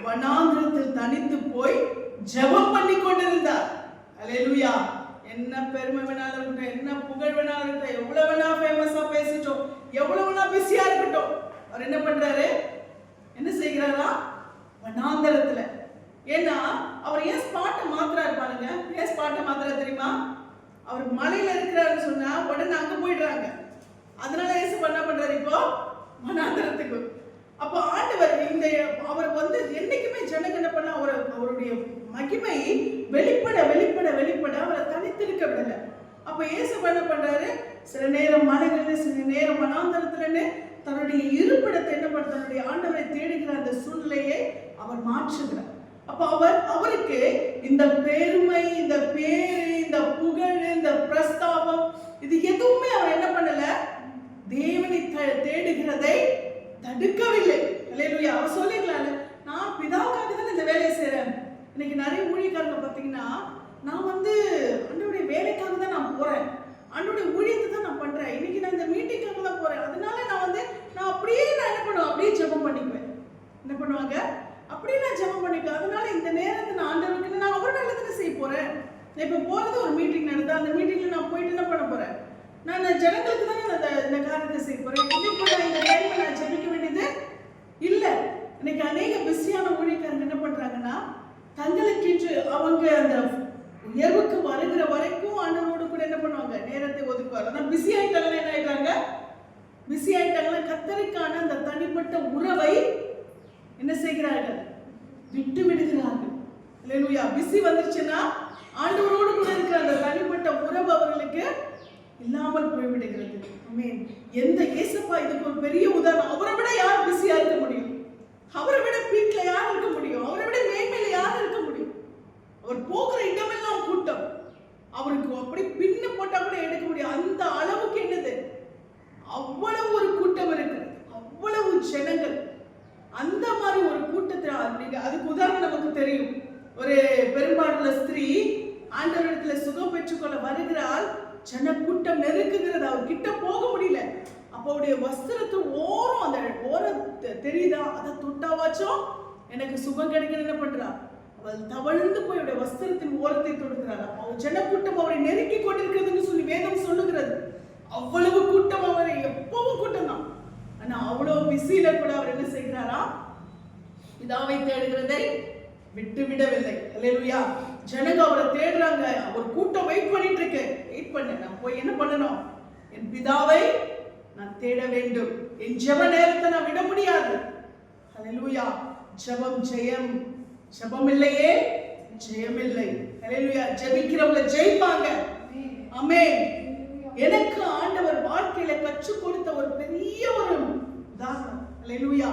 வனாந்திரத்தில் தனித்து போய் ஜெபம் பண்ணி கொண்டிருந்தார். அல்லேலூயா. என்ன பெருமை வேணாலும் இருக்கட்டும், என்ன புகழ் வேணாலும் இருக்கட்டும், எவ்வளவு வேணா ஃபேமஸா பேசிட்டோம், எவ்வளவு வேணா பிஸியா இருக்கட்டும், அவர் என்ன பண்றாரு? என்ன செய்கிறாரா? வனாந்திரத்துல. ஏன்னா அவர் ஏன் ஸ்பாட்டை மாத்துறாரு பாருங்க. ஏன் ஸ்பாட்டை மாத்துறாரு தெரியுமா? அவர் மலையில இருக்கிறாருன்னு சொன்னா உடனே அங்க போயிடுறாங்க. அதனால ஏசு என்ன பண்றாரு? இப்போ வனாந்திரத்துக்கு. அப்போ ஆண்டவர் அவர் என்னைக்குமே ஜனங்க என்ன பண்ண, அவருடைய மகிமை வெளிப்பட வெளிப்பட வெளிப்பட அவரை தனித்திருக்க விடல. அப்ப இயேசு என்ன பண்றாரு? சில நேரம் மலைகளில், சில நேரம் வனாந்தரத்துலன்னு தன்னுடைய இருப்பிடத்தை என்ன பண்ண, தன்னுடைய ஆண்டவரை தேடுகிற அந்த சூழ்நிலையை அவர் மாற்றுகிறார். அப்ப அவருக்கு இந்த பெருமை, இந்த பேரு, இந்த புகழ், இந்த பிரஸ்தாபம், இது எதுவுமே அவர் என்ன பண்ணல, தேவனை தேடுகிறதை தடுக்கவில்லை. அல்லேலூயா. அவர் சொல்லிக்கலாம்ல, நான் பிதாவுக்காக தான் இந்த வேலையை செய்றேன். இன்னைக்கு நிறைய ஊழியக்காரங்க பார்த்தீங்கன்னா, நான் ஆண்டவருடைய வேலைக்காக தான் நான் போறேன், ஆண்டவருடைய ஊழியத்தை தான் நான் பண்றேன், இன்னைக்கு நான் இந்த மீட்டிங்காக தான் போறேன், அதனால நான் அப்படியே நான் என்ன பண்ணுவேன், அப்படியே ஜெபம் பண்ணிக்குவேன். என்ன பண்ணுவாங்க, அப்படியே நான் ஜெபம் பண்ணிக்குவேன். அதனால இந்த நேரத்தை நான் ஆண்டவருக்கு நான் அவர் நல்லதுன்னு செய்ய போறேன். இப்போ போறது ஒரு மீட்டிங் நடந்தா, அந்த மீட்டிங்ல நான் போயிட்டு என்ன பண்ண போறேன், நான் ஜனங்களுக்கு தானே இந்த காரியத்தை செய்ய போறேன். இப்போ நான் இந்த டைம்ல நான் ஜெபிக்க வேண்டியது இல்லை. இன்னைக்கு அநேக பிஸியான ஊழியக்காரங்க என்ன பண்றாங்கன்னா, தங்களுக்கென்று அவங்க அந்த உயர்வுக்கு வருகிற வரைக்கும் ஆண்டவரோடு கூட என்ன பண்ணுவாங்க, நேரத்தை ஒதுக்குவாங்க. ஆனால் பிஸி ஆயிட்டாங்கன்னா என்ன ஆயிட்டாங்க, பிஸி ஆயிட்டாங்கன்னா கர்த்தருக்கான அந்த தனிப்பட்ட உறவை என்ன செய்கிறார்கள், விட்டு விடுகிறார்கள். அல்லேலூயா. பிஸி வந்துருச்சுன்னா ஆண்டவரோடு கூட இருக்கிற அந்த தனிப்பட்ட உறவு அவர்களுக்கு இல்லாமல் போய்விடுகிறது. ஆமென். எந்த இயேசுப்பா இதுக்கு ஒரு பெரிய உதாரணம். அவரை விட யார் பிஸியா இருக்க முடியும், அவரை விட பீக்ல யார் இருக்க முடியும், அவரை விட மேன்மையில யார் இருக்க முடியும். அவர் போகிற இடமெல்லாம் கூட்டம், அவருக்கு அப்படி பின்னு போட்டா கூட எடுக்க முடியும். அந்த அளவுக்கு என்னது, அவ்வளவு ஒரு கூட்டம் இருக்கு, அவ்வளவு ஜனங்கள். அந்த மாதிரி ஒரு கூட்டத்தில் அதுக்கு உதாரணம் நமக்கு தெரியும். ஒரு பெரும்பாலுள்ள ஸ்திரீ ஆண்டவரிடத்துல சுகம் பெற்றுக்கொள்ள வருகிறாள். ஜன கூட்டம் நெருக்குகிறது, அவர் கிட்ட போக முடியல. அப்போ அவருடைய வஸ்திரத்து ஓரம், அந்த ஓரம் தெரியுதா, அதை தொட்டாவாச்சும் எனக்கு சுகம் கிடைக்கணும் என்ன பண்றா, அவள் தவழ்ந்து போய் அவருடைய வஸ்திரத்தின் ஓரத்தை தொடுக்கிறார். அவர் ஜனக்கூட்டம் அவரை நெருக்கி கொண்டிருக்கிறதுன்னு சொல்லி வேதம் சொல்லுகிறது. அவ்வளவு கூட்டம், அவரை எப்பவும் கூட்டம் தான். ஆனா அவ்வளவு பிஸியில கூட அவர் என்ன செய்கிறாரா, பிதாவை தேடுகிறதை விட்டு விடவில்லை. அல்லேலூயா. ஜனங்க அவரை தேடுறாங்க, அவர் கூட்டம் வெயிட் பண்ணிட்டு இருக்கு. வெயிட் பண்ண, நான் போய் என்ன பண்ணணும், என் பிதாவை நான் தேட வேண்டும், என் ஜெப நேரத்தை நான் விட முடியாது. அல்லேலூயா. ஜெபம் ஜெயம், ஜெபம் இல்லையே ஜெயம் இல்லை. அல்லேலூயா. ஜெபிக்கிறவங்க ஜெயிப்பாங்க. ஆமென். எனக்கு ஆண்டவர் வாழ்க்கையில கற்றுக் கொடுத்த ஒரு பெரிய ஒரு உதாரணம். அல்லேலூயா.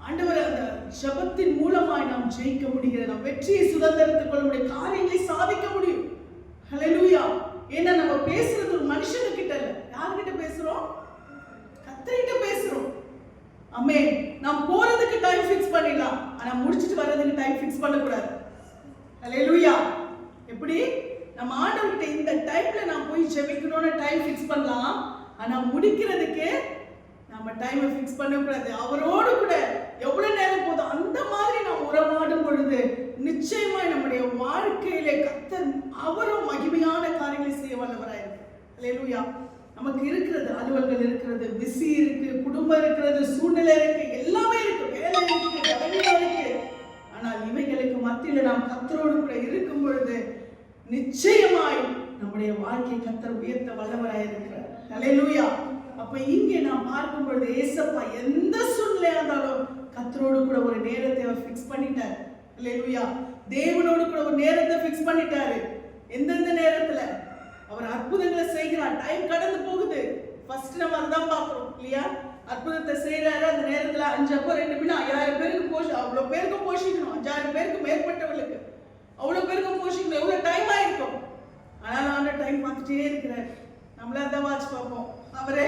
ஆண்டவர் அந்த ஜெபத்தின் மூலமாய் நாம் ஜெயிக்க முடிகிறது, நாம் வெற்றியை சுதந்திரத்துக் கொள்ள முடியும், காரியங்களை சாதிக்க முடியும். அல்லேலூயா. ஏன்னா நம்ம பேசுறது ஒரு மனுஷனுக்கிட்ட இல்ல, யார்கிட்ட பேசுறோம், கர்த்தர்கிட்ட பேசுறோம். ஆமென். நாம் போறதுக்கு டைம் ஃபிக்ஸ் பண்ணிடலாம், ஆனா முடிச்சிட்டு வர்றதுக்கு டைம் ஃபிக்ஸ் பண்ணக்கூடாது. அல்லேலூயா. எப்படி நம்ம ஆண்டவர்கிட்ட இந்த டைம்ல நான் போய் ஜெபிக்கணும்னு டைம் ஃபிக்ஸ் பண்ணலாம், ஆனா முடிக்கிறதுக்கு நம்ம டைமை ஃபிக்ஸ் பண்ணக்கூடாது. அவரோடு கூட எவ்வளவு நேரம் போதும் அந்த மாதிரி நாம் உறவாடும் பொழுது நிச்சயமாய் நம்முடைய வாழ்க்கையிலே கர்த்தர் அவரும் மகிமையான காரியங்களை செய்ய வல்லவராயிருக்கு. அல்லேலூயா. நமக்கு இருக்கிறது, அலுவல்கள் இருக்கிறது, பிஸி இருக்கு, குடும்பம் இருக்கிறது, சூழ்நிலை இருக்கு, எல்லாமே இருக்கு, வேலை இருக்கு, கடமை இருக்கு. ஆனால் இவைகளுக்கு மத்தியில நாம் கர்த்தரோடு கூட இருக்கும் பொழுது நிச்சயமாய் நம்முடைய வாழ்க்கை கர்த்தர் உயர்த்த வல்லவராயிருக்கிறார். அல்லேலூயா. அப்ப இங்கே நாம் பார்க்கும் பொழுது ஏசப்பா எந்த சூழ்நிலையா இருந்தாலும் கர்த்தரோடு கூட ஒரு நேரத்தை அவர் ஃபிக்ஸ் பண்ணிட்டார். அல்லேலூயா. தேவனோடு கூட ஒரு நேரத்தை ஃபிக்ஸ் பண்ணிட்டாரு. எந்தெந்த நேரத்துல அவர் அற்புதங்களை செய்கிறார். டைம் கடந்து போகுது. ஃபர்ஸ்ட் நம்ம அதான் பார்க்கிறோம் இல்லையா, அற்புதத்தை செய்யறாரு. அந்த நேரத்துல 5 அப்போ 2 மீன் 5000 பேருக்கு அவ்வளவு பேருக்கு போஷிக்கணும், 5000 பேருக்கு மேற்பட்டவர்களுக்கு அவ்வளவு பேருக்கு போஷிக்கணும். எவ்வளவு டைம் ஆயிருக்கும். ஆனால் அந்த டைம் பார்த்துட்டே இருக்கிறார். நம்மள தான் வாட்ச் பார்ப்போம். அவரே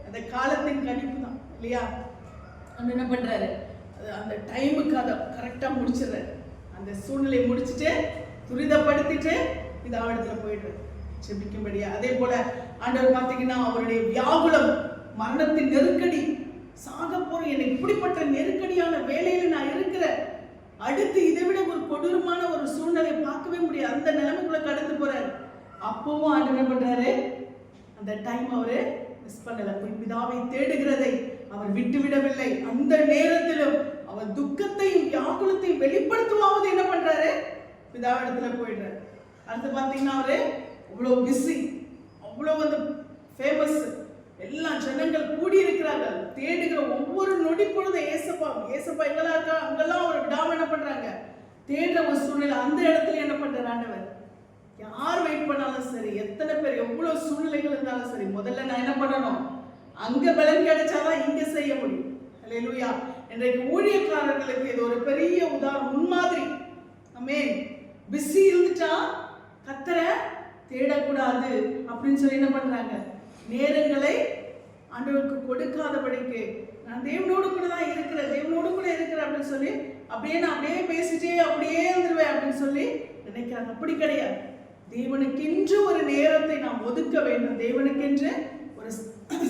அந்த காலத்தின் கணிப்பு தான் இல்லையா. அவர் என்ன பண்றாரு, அந்த டைமுக்கு அதை கரெக்டா முடிச்சிடுறாரு. அந்த சூழ்நிலையை முடிச்சுட்டு துரிதப்படுத்திட்டு பிதாவிடத்துல போயிடுறாரு ஜெபிக்கும்படியா. அதே போல ஆண்டவர் பார்த்தீங்கன்னா அவருடைய வியாகுலம், மரணத்தின் நெருக்கடி, சாக போற எனக்கு இப்படிப்பட்ட நெருக்கடியான வேலையில நான் இருக்கிறேன், அடுத்து இதை விட ஒரு கொடூரமான ஒரு சூழ்நிலை பார்க்கவே முடியாது, அந்த நிலைமைக்குள்ள கடந்து போறாரு. அப்பவும் ஆண்டவர் என்ன பண்றாரு, அந்த டைம் அவரு மிஸ் பண்ணல. போய் பிதாவை தேடுகிறதை அவர் விட்டு விடவில்லை. அந்த நேரத்திலும் அவர் துக்கத்தையும் வியாகுலத்தையும் வெளிப்படுத்துவாவது என்ன பண்றாரு, பிதாவிடத்துல போயிடுறாரு. அடுத்து பார்த்தீங்கன்னா அவரு அவ்வளவு பிஸி, அவ்வளவு ஃபேமஸ், எல்லா ஜனங்கள் கூடி இருக்கிறார்கள், தேடுகிற ஒவ்வொரு நொடி பொழுது ஏசப்பா எங்கெல்லாம் இருக்கா அங்கெல்லாம் அவர் விடாம என்ன பண்றாங்க, தேடுற ஒரு சூழ்நிலை. அந்த இடத்துல என்ன பண்றாரு ஆண்டவர், யார் வெயிட் பண்ணாலும் சரி, எத்தனை பேர் எவ்வளவு சூழ்நிலைகள் இருந்தாலும் சரி, முதல்ல நான் என்ன பண்ணணும்? அங்க பலன் கிடைச்சாதான் இங்க செய்ய முடியும். அல்லேலூயா. இன்றைக்கு ஊழியக்காரர்களுக்கு இது ஒரு பெரிய உதாரணம், முன்மாதிரி. ஆமென். பிஸி இருந்துட்டா கர்த்தரை தேடக்கூடாது அப்படின்னு சொல்லி என்ன பண்றாங்க? நேரங்களை ஆண்டவருக்கு கொடுக்காதபடிக்கு, நான் தேவனோடு கூட தான் இருக்கிறேன், தேவனோடு கூட இருக்கிறேன் அப்படின்னு சொல்லி அப்படியே நான் அப்படியே பேசிட்டே அப்படியே இருந்துருவேன் அப்படின்னு சொல்லி நினைக்கிறாங்க. அப்படி கிடையாது. தேவனுக்கென்று ஒரு நேரத்தை நாம் ஒதுக்க வேண்டும். தேவனுக்கென்று ஒரு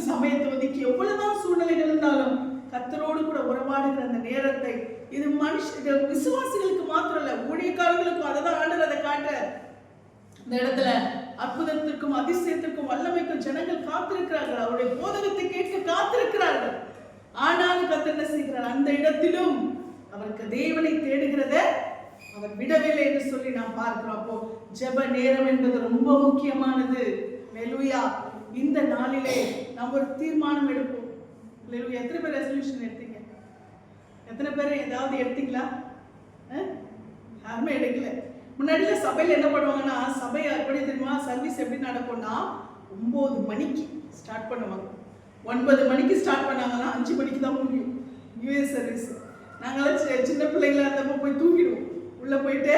சமயத்தை ஒதுக்கி, எவ்வளவுதான் சூழ்நிலைகள் இருந்தாலும் கர்த்தரோடு கூட உறவாடுகிற அந்த நேரத்தை, இது விசுவாசிகளுக்கு மாத்திரம் இல்ல, ஊழியக்காரர்களுக்கும் அதை தான் ஆண்டவர் அதை காட்டுற. இந்த இடத்துல அற்புதத்திற்கும் அதிசயத்திற்கும் வல்லமைக்கும் ஜனங்கள் காத்திருக்கிறார்கள், அவருடைய போதகத்தை கேட்க காத்திருக்கிறார்கள். ஆனாலும் கர்த்தர் என்ன செய்கிறார்? அந்த இடத்திலும் அவருக்கு தேவனை தேடுகிறத அவர் விடவில்லை என்று சொல்லி நாம் பார்க்கிறோம். அப்போ ஜெப நேரம் என்பது ரொம்ப முக்கியமானது. அல்லேலூயா. இந்த நாளிலே நாம் ஒரு தீர்மானம் எடுப்போம். அல்லேலூயா. எத்தனை பேர் ரெசல்யூஷன் எடுத்தீங்க? எத்தனை பேர் ஏதாவது எடுத்தீங்களா? யாருமே எடுக்கல. முன்னாடியில சபையில் என்ன பண்ணுவாங்கன்னா, சபை எப்படி தெரியுமா, சர்வீஸ் எப்படி நடக்கும்னா 9 மணிக்கு ஸ்டார்ட் பண்ணுவாங்க. 9 மணிக்கு ஸ்டார்ட் பண்ணாங்கன்னா 5 மணிக்கு தான் முடியும். US service. நாங்களாம் சின்ன பிள்ளைங்களா இருந்தப்போ போய் தூங்கிடுவோம். உள்ளே போயிட்டு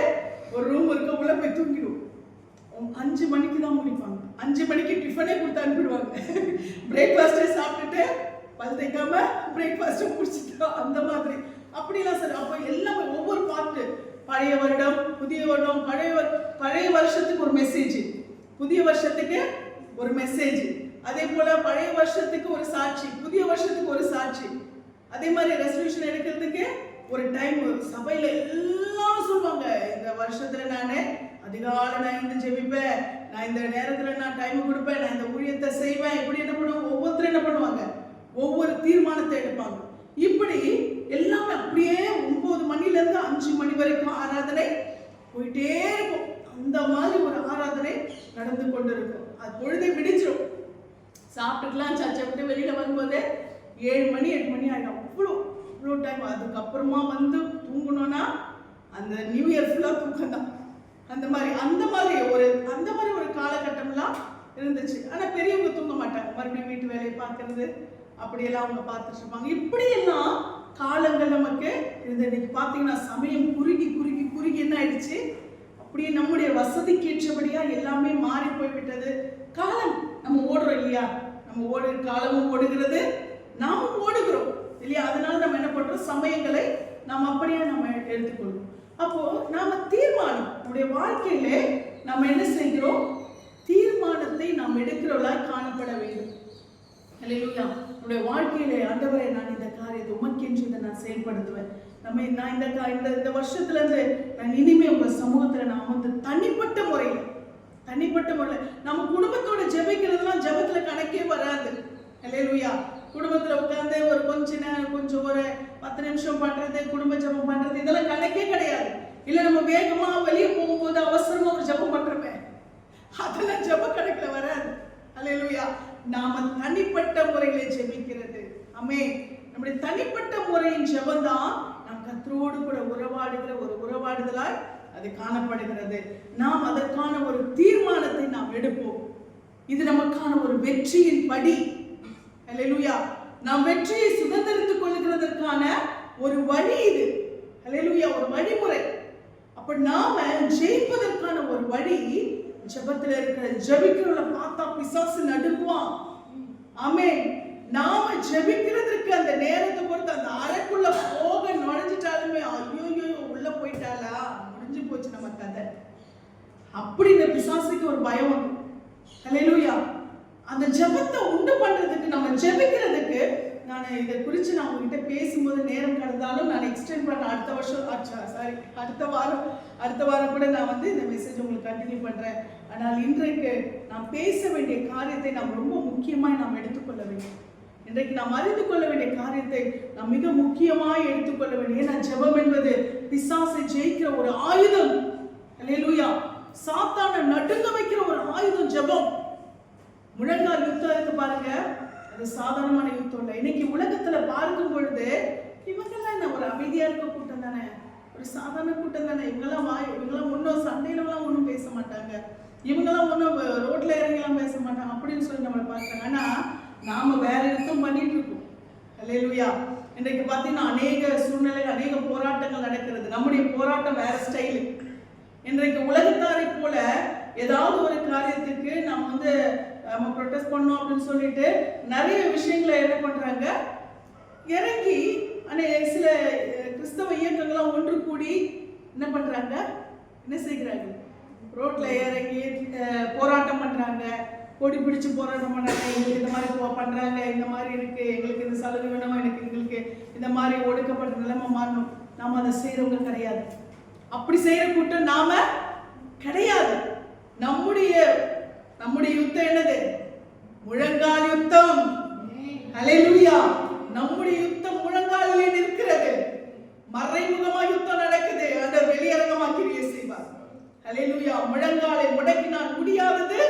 ஒரு ரூம் இருக்க, உள்ளே போய் தூங்கிடுவோம். 5 மணிக்கு தான் முடிப்பாங்க. 5 மணிக்கு டிஃபனே கொடுத்து அனுப்பிடுவாங்க. பிரேக்ஃபாஸ்டே சாப்பிட்டுட்டு பல் தைக்காம பிரேக்ஃபாஸ்ட்டை முடிச்சுட்டோம். அந்த மாதிரி அப்படிலாம் சார். அப்போ எல்லாமே ஒவ்வொரு பாட்டு, பழைய வருடம், புதிய வருடம், பழைய வருஷத்துக்கு ஒரு மெசேஜ், புதிய வருஷத்துக்கு ஒரு மெசேஜ், அதே போல பழைய வருஷத்துக்கு ஒரு சாட்சி, புதிய வருஷத்துக்கு ஒரு சாட்சி. அதே மாதிரி ரெசல்யூஷன் எடுக்கிறதுக்கு ஒரு டைம் சபையில எல்லாம் சொல்லுவாங்க. இந்த வருஷத்துல நான் அதிகாலை நான் இந்த ஜெபிப்பேன், நான் இந்த நேரத்துல நான் டைம் கொடுப்பேன், நான் இந்த ஊழியத்தை செய்வேன். இப்படி என்ன பண்ணுவாங்க? ஒவ்வொருத்தரும் என்ன பண்ணுவாங்க? ஒவ்வொரு தீர்மானத்தை எடுப்பாங்க. இப்படி எல்லாமே அப்படியே 9 மணில இருந்து 5 மணி வரைக்கும் ஆராதனை போயிட்டே இருக்கும். அந்த மாதிரி ஒரு ஆராதனை நடந்து கொண்டு இருக்கும். அது பொழுதை விடிச்சிடும். சாப்பிட்டுக்கலாம், சர்ச்சை விட்டு வெளியில வரும்போது 7 மணி 8 மணி ஆகிடும். அவ்வளோ டைம். அதுக்கப்புறமா வந்து தூங்கணும்னா அந்த நியூ இயர் ஃபுல்லாக தூக்கம் தான். அந்த மாதிரி ஒரு காலகட்டம்லாம் இருந்துச்சு. ஆனால் பெரியவங்க தூங்க மாட்டாங்க, மறுபடியும் வீட்டு வேலையை பார்க்கறது அப்படியெல்லாம் அவங்க பார்த்துட்டு இருப்பாங்க. இப்படியெல்லாம் காலங்கள் நமக்கு இருந்தது. இன்னைக்கு பார்த்தீங்கன்னா சமயம் குறுகி குறுகி குறுகி என்ன ஆயிடுச்சு? அப்படியே நம்முடைய வசதிக்கு ஏற்றபடியா எல்லாமே மாறி போய்விட்டது. காலம் நம்ம ஓடுறோம் இல்லையா? நம்ம காலமும் ஓடுகிறது, நாமும் ஓடுகிறோம் இல்லையா? அதனால நம்ம என்ன பண்றோம்? சமயங்களை நாம் அப்படியே நம்ம எடுத்துக்கொள்வோம். அப்போ நாம தீர்மானம், நம்முடைய வாழ்க்கையில நம்ம என்ன செய்கிறோம்? தீர்மானத்தை நாம் எடுக்கிறவர்களாய் காணப்பட வேண்டும். அல்லேலூயா. நம்முடைய வாழ்க்கையில ஆண்டவரே, நான் இந்த காரியத்தை உமக்கென்று இதை நான் செயல்படுத்துவேன். நான் இந்த வருஷத்துல இருந்து நான் இனிமே உங்க சமூகத்துல நான் வந்து தனிப்பட்ட முறையில் நம்ம குடும்பத்தோட ஜெபிக்கிறதுலாம் ஜெபத்துல கணக்கே வராது. அல்லேலூயா. குடும்பத்துல உட்கார்ந்து ஒரு கொஞ்சம் ஒரு 10 நிமிஷம் பண்றது, குடும்ப ஜெபம் பண்றது, இதெல்லாம் கணக்கே கிடையாது. இல்ல நம்ம வேகமா வெளியே போகும்போது அவசரமா ஒரு ஜெபம் பண்றோமே, அதெல்லாம் ஜெப கணக்குல வராது. அல்லேலூயா. நாம தனிப்பட்ட முறையில ஜெபிக்கிறது. ஆமென். நம்முடைய தனிப்பட்ட முறையின் ஜெபம் தான் நாம் கர்த்தரோடு கூட உறவாடுகிற ஒரு உறவாடுதலாய் அது காணப்படுகிறது. நாம் அதற்கான ஒரு தீர்மானத்தை நாம் எடுப்போம். இது நமக்கான ஒரு வெற்றியின் படி. அல்லேலூயா. நாம் வெற்றியை சுதந்திரித்துக் கொள்கிறதற்கான ஒரு வழி இது. அல்லேலூயா. ஒரு வழிமுறை. அப்ப நாம ஜெயிப்பதற்கான ஒரு வழி ஜெபத்துல இருக்கிற. ஜெபிக்கிறவளை பார்த்தா பிசாசு நடுங்குவான். ஆமென். நாம ஜெபிக்கிறதுக்கு அந்த நேரத்தை பொறுத்து அந்த அறைக்குள்ள போக நுழைஞ்சிட்டாலுமே ஐயோ உள்ள போயிட்டாளா, முடிஞ்சு போச்சு நம்ம கதை, அப்படி இந்த பிசாசுக்கு ஒரு பயம் வந்து. அல்லேலூயா. அந்த ஜெபத்தை உண்டு பண்றதுக்கு, நம்ம ஜெபிக்கிறதுக்கு, நான் இதை குறித்து நான் உங்ககிட்ட பேசும்போது நேரம் கடந்தாலும் நான் எக்ஸ்டெண்ட் பண்ண அடுத்த வாரம் கூட நான் வந்து இந்த மெசேஜ் உங்களுக்கு கண்டினியூ பண்றேன். ஆனால் இன்றைக்கு நாம் பேச வேண்டிய காரியத்தை நாம் ரொம்ப முக்கியமாய் நாம் எடுத்துக்கொள்ள வேண்டும். இன்றைக்கு நாம் அறிந்து கொள்ள வேண்டிய காரியத்தை நாம் மிக முக்கியமாய் எடுத்துக்கொள்ள வேண்டும். ஏன்னா ஜெபம் என்பது பிசாசை ஜெயிக்கிற ஒரு ஆயுதம். அல்லேலூயா. சாத்தானை நடுங்க வைக்கிற ஒரு ஆயுதம் ஜெபம். முழங்கால் யுத்தம் இருக்கு பாருங்க, அது சாதாரணமான யுத்தம் இல்லை. இன்னைக்கு உலகத்துல பார்க்கும் பொழுது இவங்கெல்லாம் என்ன ஒரு அமைதியா இருக்க கூட்டம் தானே, ஒரு சாதாரண கூட்டம் தானே, இவங்கெல்லாம் ஒன்றும் சண்டையிலலாம் ஒன்றும் பேச மாட்டாங்க, இவங்கெல்லாம் ஒன்றும் ரோட்ல இறங்கிலாம் பேச மாட்டாங்க அப்படின்னு சொல்லி நம்மளை பார்க்குறாங்க. ஆனால் நாம வேற யுத்தம் பண்ணிட்டு இருக்கோம். அல்லேலூயா. இன்றைக்கு பார்த்தீங்கன்னா அநேக சூழ்நிலை, அநேக போராட்டங்கள் நடக்கிறது. நம்முடைய போராட்டம் வேற ஸ்டைலு. இன்றைக்கு உலகத்தாரை போல ஏதாவது ஒரு காரியத்துக்கு நம்ம ப்ரொடெஸ்ட் பண்ணோம் அப்படின்னு சொல்லிட்டு நிறைய விஷயங்களை என்ன பண்றாங்க, இறங்கி சில கிறிஸ்தவ இயக்கங்கள்லாம் ஒன்று கூடி என்ன பண்றாங்க, என்ன செய்கிறாங்க, ரோட்ல இறங்கி போராட்டம் பண்றாங்க, கொடி பிடிச்சு போராட்டம் பண்றாங்க. எங்களுக்கு இந்த மாதிரி பண்றாங்க, இந்த மாதிரி இருக்கு, எங்களுக்கு இந்த சலுகை வேணுமா, எங்களுக்கு இந்த மாதிரி ஒடுக்கப்பட்ட நிலைமை மாறணும். நாம அதை செய்யறவங்க கிடையாது. அப்படி செய்யற கூட்டம் நாம கிடையாது. நம்முடைய யுத்தம் என்னது? முழங்கால் யுத்தம். ஹல்லேலூயா. நம்முடைய யுத்தம் முழங்காலிலே நிற்கிறது. மறைமுகமா யுத்தம் நடக்குது, அந்த வெளியரங்கமா கிரியை செய்வார். ஹல்லேலூயா. முழங்காலை முடக்கினால் முடியாதது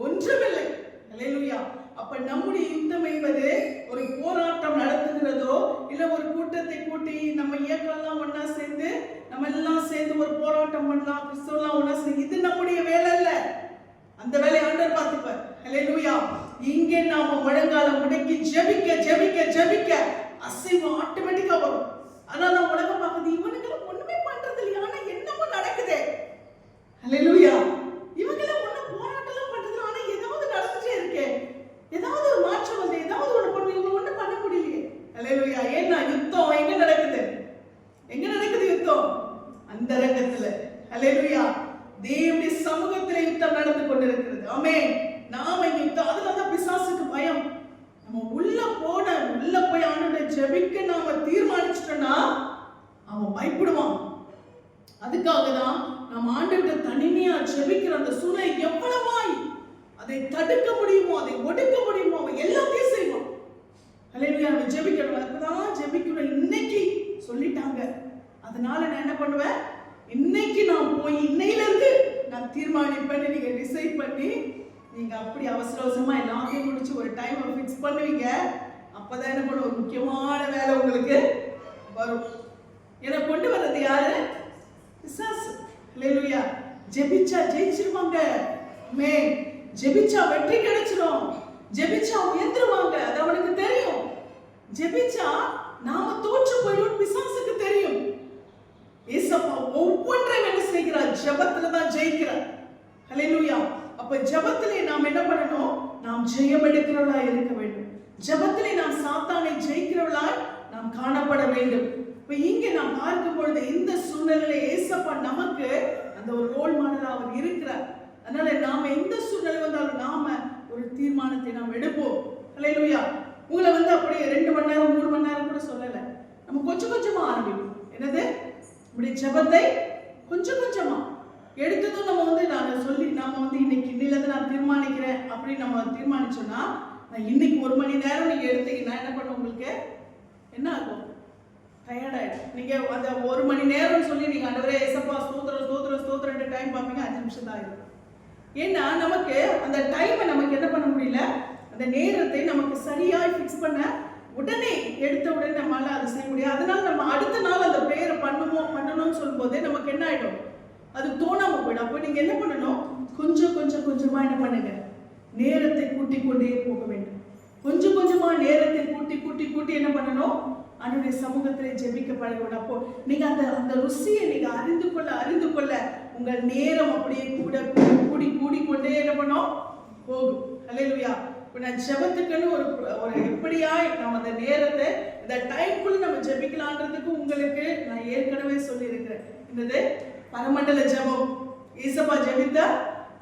ஒன்றுமில்லை. ஹல்லேலூயா. அப்ப நம்முடைய யுத்தம் என்பது ஒரு போராட்டம் நடத்துகிறதோ இல்ல ஒரு கூட்டத்தை கூட்டி நம்ம இயக்கம்லாம் ஒன்னா சேர்ந்து நம்ம எல்லாம் சேர்ந்து ஒரு போராட்டம் பண்ணலாம், கிறிஸ்தவெல்லாம் ஒன்னா சேர்ந்து, இது நம்முடைய வேலை இல்ல. அந்த வேலையை ஆண்டவர் பார்த்துப்பார். ஹல்லேலூயா. இங்கே நாம முழங்கால முடக்கி ஜெபிக்க ஜெபிக்க ஜெபிக்க அசைவு ஆட்டோமேட்டிக்கா வரும். ஆனா நான் உலகம் பார்க்குது, இவனுங்களும் ஒண்ணுமே பண்றது இல்லையா, ஆனா என்னமோ நடக்குது. ஹல்லேலூயா. இவங்கெல்லாம் ஒன்னும் போராட்டம் பண்றது, ஆனா ஏதாவது நடந்துட்டே இருக்கே, ஏதாவது ஒரு மாற்றம் வந்து ஏதாவது ஒரு பண்ணி இவங்க ஒன்றும் பண்ண முடியலையே. ஹல்லேலூயா. ஏன்னா யுத்தம் எங்க நடக்குது? எங்க நடக்குது யுத்தம்? அந்த ரங்கத்துல. ஹல்லேலூயா. தேவனுடைய சமூகத்திலே யுத்தம் நடந்து கொண்டிருக்கிறது. ஆமென். நாம யுத்தம், அதனாலதான் பிசாசுக்கு பயம். நம்ம உள்ள போய் ஆண்டவரை ஜெபிக்க நாம தீர்மானிச்சிட்டோம்னா அவன் பயப்படுவான். அதுக்காக தான் நம்ம ஆண்டவரை தனிமையா ஜெபிக்கிற அந்த சூழ்நிலை எவ்வளவாய் அதை தடுக்க முடியுமோ, அதை ஒடுக்க முடியுமோ, அவன் எல்லாத்தையும் செய்வான். ஹல்லேலூயா. நம்ம ஜெபிக்கணும், அப்பதான் ஜெபிக்கணும். இன்னைக்கு சொல்லிட்டாங்க, அதனால நான் என்ன பண்ணுவேன், இன்னைக்கு நான் போய் இன்னையில இருந்து நான் தீர்மானிப்பேன். நீங்க டிசைட் பண்ணி நீங்க அப்படி அவசரமா எல்லாத்தையும் முடிச்சு ஒரு டைம் ஃபிக்ஸ் பண்ணுவீங்க. அப்பதான் என்ன பண்ண, ஒரு முக்கியமான வேலை உங்களுக்கு வரும். இதை கொண்டு வர்றது யாரு? பிசாசு. ஹல்லேலூயா. ஜெபிச்சா ஜெயிச்சிருவாங்க. ஆமென். ஜெபிச்சா வெற்றி கிடைச்சிடும். ஜெபிச்சா உயர்ந்துருவாங்க. அது அவனுக்கு தெரியும். ஜெபிச்சா நாம தோற்று போயிடும் பிசாசுக்கு தெரியும். ஏசப்பா ஒவ்வொன்றையும் என்ன செய்கிறார்? ஜெபத்துல தான் ஜெயிக்கிறார். ஹல்லேலூயா. அப்ப ஜெபத்திலே நாம் என்ன பண்ணணும்? நாம் ஜெயம் எடுக்கிறவர்களாய் இருக்க வேண்டும். ஜெபத்திலே நாம் சாத்தானை ஜெயிக்கிறவர்களாய் நாம் காணப்பட வேண்டும். இப்ப இங்க நாம் பார்க்கும் பொழுது இந்த சூழ்நிலையில ஏசப்பா நமக்கு அந்த ஒரு ரோல் மாடலா அவர் இருக்கிறார். அதனால நாம எந்த சூழ்நிலை வந்தாலும் நாம ஒரு தீர்மானத்தை நாம் எடுப்போம். ஹல்லேலூயா. உங்களை அப்படியே 2 மணி நேரம் 3 மணி நேரம் கூட சொல்லல. நம்ம கொஞ்சம் கொஞ்சமா ஆரம்பிப்போம். என்னது? நம்முடைய ஜெபத்தை கொஞ்சம் கொஞ்சமா எடுத்ததும் நம்ம நான் சொல்லி நாம இன்னைல இருந்து நான் தீர்மானிக்கிறேன் அப்படின்னு நம்ம தீர்மானிச்சோம்னா, நான் இன்னைக்கு 1 மணி நேரம் நீங்க எடுத்தீங்கன்னா என்ன பண்ண, உங்களுக்கு என்ன ஆகும்? டயர்ட் ஆயிடும். நீங்க அந்த 1 மணி நேரம் சொல்லி நீங்க ஆண்டவரே ஏசப்பா ஸ்தோத்திரம் ஸ்தோத்திரம் ஸ்தோத்திரம் டைம் பார்ப்பீங்க, 5 நிமிஷம் தான் ஆயிடும். ஏன்னா நமக்கு அந்த டைமை நமக்கு என்ன பண்ண முடியல, அந்த நேரத்தை நமக்கு சரியாய் ஃபிக்ஸ் பண்ண உடனே எடுத்த உடனே நம்மளால அதை செய்ய முடியாது. அதனால நம்ம அடுத்த நாள் அந்த பிரேயரை பண்ணணும்னு சொல்லும் போதே நமக்கு என்ன ஆயிடும், அது தோணாம போயிடும். அப்போ நீங்க என்ன பண்ணணும், கொஞ்சமா என்ன பண்ணுங்க, நேரத்தை கூட்டிக் கொண்டே போக வேண்டும். கொஞ்சம் கொஞ்சமா நேரத்தை கூட்டி என்ன பண்ணணும், அவனுடைய சமூகத்திலே ஜெபிக்க பழகணும். அப்போ நீங்க அந்த ருசியை நீங்க அறிந்து கொள்ள உங்கள் நேரம் அப்படியே கூடிக்கொண்டே என்ன பண்ணும் போகும். ஹல்லேலூயா. இப்போ நான் ஜெபத்துக்குன்னு ஒரு எப்படியாய் நம்ம அந்த நேரத்தை இந்த டைம்குள்ள நம்ம ஜெபிக்கலான்றதுக்கு உங்களுக்கு நான் ஏற்கனவே சொல்லியிருக்கிறேன். என்னது? பரமண்டல ஜெபம். ஈசப்பா ஜெபித்த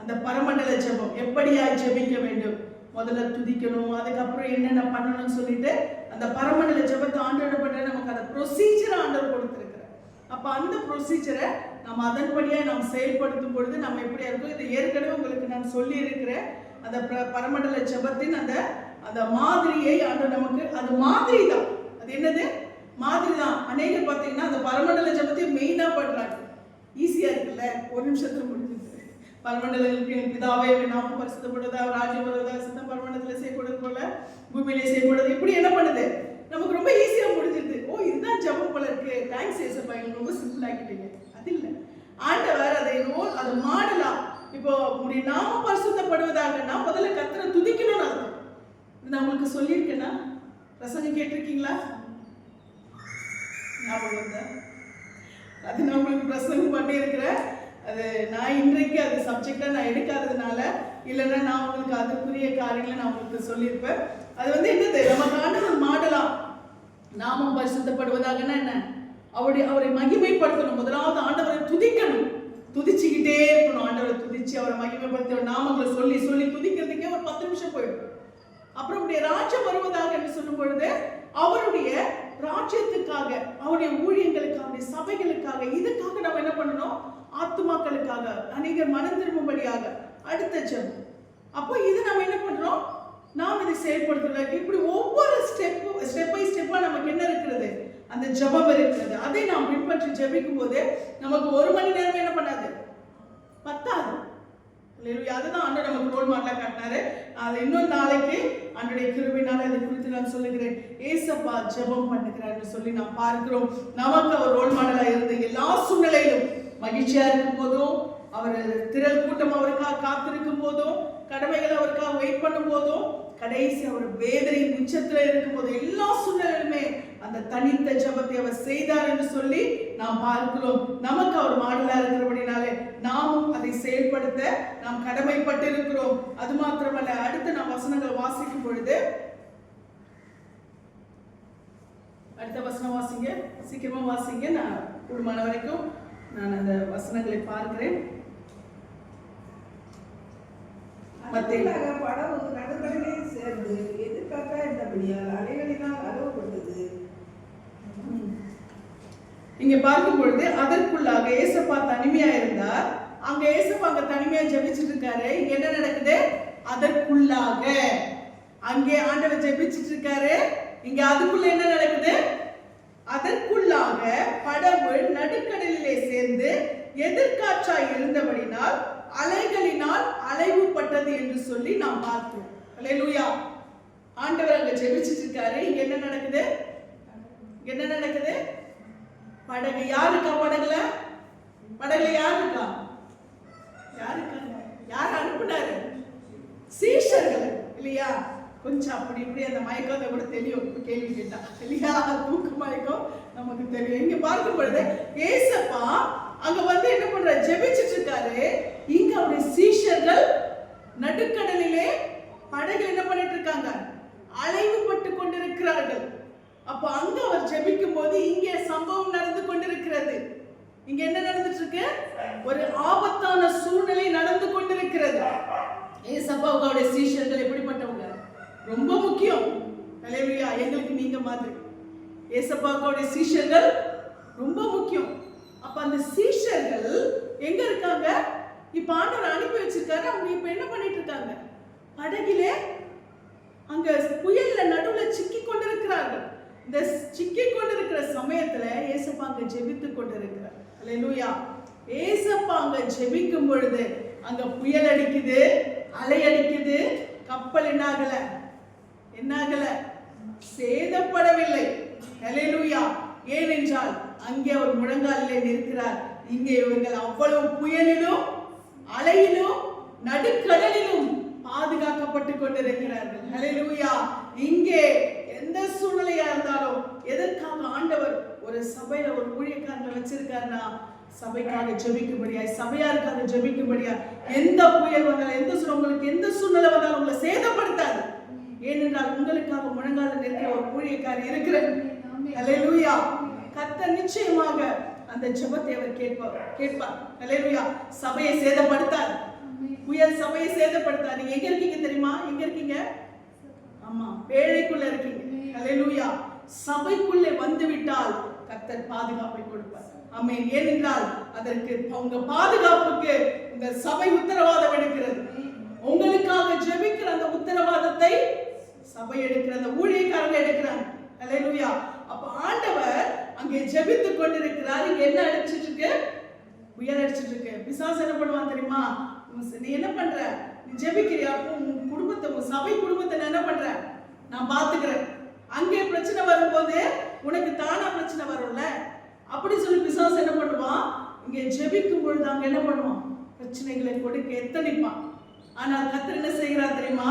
அந்த பரமண்டல ஜெபம் எப்படியாய் ஜெபிக்க வேண்டும், முதல்ல துதிக்கணும், அதுக்கப்புறம் என்னென்ன பண்ணணும்னு சொல்லிட்டு அந்த பரமண்டல ஜெபத்தை ஆண்டவர் பண்ற நமக்கு அந்த ப்ரொசீஜரை ஆண்டவர் கொடுத்திருக்கிறார். அப்ப அந்த ப்ரொசீஜரை நம்ம அதன்படியா நாம் செயல்படுத்தும் பொழுது நம்ம எப்படியா இருக்கும், இதை ஏற்கனவே உங்களுக்கு நான் சொல்லி இருக்கிறேன். அந்த பரமண்டல ஜெபத்தின் அந்த மாதிரியை ஆண்டவர் நமக்கு, அது மாதிரி தான். அது என்னது? மாதிரி தான். அநேகர் பார்த்தீங்கன்னா அந்த பரமண்டல ஜெபத்தை மெயினா பண்றாங்க. ஈஸியா இருக்குல்ல, 1 நிமிஷத்துல முடிஞ்சிருக்கு. பரமண்டலங்களுக்கு பிதாவே நாமம் பரிசுத்தப்படுவதா, ராஜ்யம் வருவதா, சித்தம் பரமண்டலத்தில் செய்யப்படுவது போல பூமியிலே செய்யப்படுது. இப்படி என்ன பண்ணுது, நமக்கு ரொம்ப ஈஸியா முடிஞ்சிருது. ஓ, இதுதான் ஜெபம் போல இருக்கு, தேங்க்ஸ் ஏசப்பா, எங்களுக்கு ரொம்ப சிம்பிள் ஆக்கிட்டீங்க. அது இல்லை, ஆண்டவர் அதை அது மாடலா. இப்ப இப்போ உங்களுடைய நாமம் பரிசுத்தப்படுவதாகனா முதல்ல கர்த்தரை துதிக்கணும்னு அர்த்தம். நான் உங்களுக்கு சொல்லியிருக்கேன்னா, பிரசங்கம் கேட்டிருக்கீங்களா? ஞாபகம் வந்தா? அது நான் உங்களுக்கு பிரசங்கம் பண்ணியிருக்கிறேன். அது நான் இன்றைக்கு அது சப்ஜெக்டாக நான் எடுக்காததுனால, இல்லைன்னா நான் உங்களுக்கு அதுக்குரிய காரியங்களை நான் உங்களுக்கு சொல்லியிருப்பேன். அது என்னது, நமக்கு ஆண்டவர் மாடலாம். நாமம் பரிசுத்தப்படுவதாகனா என்ன? அவரை மகிமைப்படுத்தணும். முதலாவது ஆண்டவரை துதிக்கணும், துதிச்சுக்கிட்டே இருக்கணும். ஆண்டவரை துதிச்சு அவரை மகிமைப்படுத்த நாமங்களை சொல்லி சொல்லி துதிக்கிறதுக்கே ஒரு 10 நிமிஷம் போயிடும். அப்புறம் அவருடைய ராஜ்யம் வருவதாக என்று சொல்லும் பொழுது அவருடைய ராஜ்யத்துக்காக, அவருடைய ஊழியங்களுக்காக, அவருடைய சபைகளுக்காக, இதுக்காக நம்ம என்ன பண்ணணும்? ஆத்துமாக்களுக்காக, அநேகர் மனம் திரும்பும்படியாக அடுத்த ஜெபம். அப்போ இது நம்ம என்ன பண்றோம்? நாம் இதை செயல்படுத்துறோம். இப்படி ஒவ்வொரு ஸ்டெப் பை ஸ்டெப்பா நமக்கு என்ன இருக்கிறது? அந்த ஜெபம் இருக்கிறது. அதை நாம் பின்பற்றி ஜெபிக்கும் போது நமக்கு 1 மணி நேரம் என்ன பண்ணாது, பத்தாது. அதுதான் ஆண்டவர் நமக்கு ரோல் மாடலா காட்டினாரு. அது இன்னொரு நாளைக்கு ஆண்டவருடைய கிருபையினால அதை குறித்து நான் சொல்லுகிறேன். ஏசப்பா ஜெபம் பண்ணுகிறார்னு சொல்லி நாம் பார்க்கிறோம். நமக்கு அவர் ரோல் மாடலா இருந்து எல்லா சூழ்நிலையிலும் மகிழ்ச்சியா இருக்கும் போதும், அவர் திரள் கூட்டம் அவருக்காக காத்திருக்கும் போதும், கடமைகள் அவருக்காக வெயிட் பண்ணும் போதும், கடைசி அவர் வேதனையின் உச்சத்துல இருக்கும் போது, எல்லா சூழ்நிலையிலுமே அந்த தனித்த ஜெபத்தை அவர் செய்தார் என்று சொல்லி நாம் பார்க்கிறோம். நமக்கு அவர் மாடலா இருக்கிறபடினாலே நாமும் அதை செயல்படுத்த நாம் கடமைப்பட்டு இருக்கிறோம். அது மாத்திரமல்ல, அடுத்து நாம் வசனங்கள் வாசிக்கும் பொழுது, அடுத்த வசனம் வாசிங்க, சீக்கிரமா வாசிங்க. நான் கூடுமான வரைக்கும் நான் அந்த வசனங்களை பார்க்கிறேன். படகு நடுக்கடலே சேர்ந்து எதிர்காக்க இருந்தபடியால் அலைகளினால் அலவப்பட்டது. இங்க பார்க்கும் பொழுது அதற்குள்ளாக ஏசப்பா தனிமையா இருந்தார். அங்க ஏசப்பா அங்க தனிமையா ஜெபிச்சுட்டு இருக்காரு. இங்க என்ன நடக்குது? அதற்குள்ளாக அங்கே ஆண்டவர் ஜெபிச்சுட்டு இருக்காரு. இங்க அதுக்குள்ள என்ன நடக்குது? அதற்குள்ளாக படகு நடுக்கடலிலே சேர்ந்து எதிர்காற்றாய் இருந்தபடினால் அலைகளினால் அலைவுபட்டது என்று சொல்லி நாம் பார்த்தோம். அல்லேலூயா. ஆண்டவர் அங்க ஜெபிச்சுட்டு இருக்காரு. இங்க என்ன நடக்குது? என்ன நடக்குது? படகு யார் இருக்கா? படகுல யார் இருக்கா? யார் அனுப்புனாரு? சீஷர்கள் இல்லையா? கொஞ்சம் அப்படி இப்படி அந்த மயக்கம் கூட தெரியும். கேள்வி கேட்டா இல்லையா? தூக்கு மயக்கம் நமக்கு தெரியும். இங்க பார்க்கும் பொழுது ஏசப்பா அங்க என்ன பண்ற? ஜெபிச்சுட்டு இருக்காரு. இங்க அவருடைய சீஷர்கள் நடுக்கடலிலே படகுல என்ன பண்ணிட்டு இருக்காங்க? அலைவுபட்டு கொண்டிருக்கிறார்கள். அப்ப அங்க அவர் ஜெபிக்கும் போது இங்கே சம்பவம் நடந்து கொண்டிருக்கிறது. இங்க என்ன நடந்துட்டு இருக்கு? ஒரு ஆபத்தான சூழ்நிலை நடந்து கொண்டிருக்கிறது. ஏசப்பாவுடைய சீஷர்கள் எப்படிப்பட்டவங்க? ரொம்ப முக்கியம். அல்லேலூயா. எங்களுக்கு நீங்க மாதிரி ஏசப்பாவுடைய சீஷர்கள் ரொம்ப முக்கியம். அப்ப அந்த சீஷர்கள் எங்க இருக்காங்க? இப்ப ஆண்டவர் அனுப்பி வச்சிருக்காரு. அவங்க இப்ப என்ன பண்ணிட்டு இருக்காங்க? படகிலே அங்க புயல்ல நடுவுல சிக்கி கொண்டிருக்கிறார்கள். இந்த சிக்கி கொண்டிருக்கிற சமயத்துல ஏசப்பா அங்க ஜெபித்து கொண்டிருக்கிறார். அல்லேலூயா. ஏசப்பா அங்க ஜெபிக்கும் பொழுது அங்க புயல் அடிக்குது, அலை அடிக்குது. கப்பல் என்னாகல? சேதப்படவில்லை. அல்லேலூயா. ஏனென்றால் அங்கே அவர் முழங்காலிலே நிற்கிறார். இங்கே இவர்கள் அவ்வளவு புயலிலும் அலையிலும் நடுக்கடலிலும் பாதுகாக்கப்பட்டு கொண்டிருக்கிறார்கள். அல்லேலூயா. இங்கே எந்த சூழ்நிலையா இருந்தாலும் எதற்காக ஆண்டவர் ஒரு சபையில ஒரு ஊழியக்காரங்களை வச்சிருக்காருன்னா, சபைக்காக ஜெபிக்கும்படியா, சபையாருக்காக ஜெபிக்கும்படியா. எந்த புயல் வந்தாலும், உங்களுக்கு எந்த சூழ்நிலை வந்தாலும் உங்களை சேதப்படுத்தாது. ஏனென்றால் உங்களுக்காக முழங்கால நிற்கிற ஒரு ஊழியக்காரர் இருக்கிறார். அல்லேலூயா. கர்த்தர் நிச்சயமாக அந்த ஜெபத்தை அவர் கேட்பார். அல்லேலூயா. சபையை சேதப்படுத்தாது. புயல் சபையை சேதப்படுத்தாது. நீங்க எங்க இருக்கீங்க தெரியுமா? எங்க இருக்கீங்க? ஆமா, வேலைக்குள்ள இருக்கீங்க. அல்லேலூயா. சபைக்குள்ளே வந்து விட்டால் கர்த்தர் பாதுகாப்பை கொடுப்பார். ஆமென். ஏனென்றால் அதற்கு உங்க பாதுகாப்புக்கு இந்த சபை உத்தரவாதம் எடுக்கிறது. உங்களுக்காக ஜெபிக்கிற அந்த உத்தரவாதத்தை சபை எடுக்கிற அந்த ஊழியக்காரங்க எடுக்கிறாங்க. அல்லேலூயா. அப்ப ஆண்டவர் அங்கே ஜெபித்துக் கொண்டிருக்கிறார். இங்க என்ன அடிச்சிட்டு இருக்கு? புயல் அடிச்சிட்டு இருக்கு. பிசாசு என்ன பண்ணுவான் தெரியுமா? நீ என்ன பண்ற? நீ ஜெபிக்கிறியா? உன் குடும்பத்தை, உன் சபை குடும்பத்தை நான் என்ன பண்றேன்? நான் பாத்துக்கிறேன். அங்கே பிரச்சனை வரும்போது உனக்கு தானா பிரச்சனை வரும்ல. அப்படி சொல்லி பிசாசு என்ன பண்ணுவான்? இங்கே ஜெபிக்கும் பொழுது அங்க என்ன பண்ணுவான்? பிரச்சனைகளை கொடுக்க எத்தனிப்பான். ஆனால் கர்த்தர் என்ன செய்கிறார் தெரியுமா?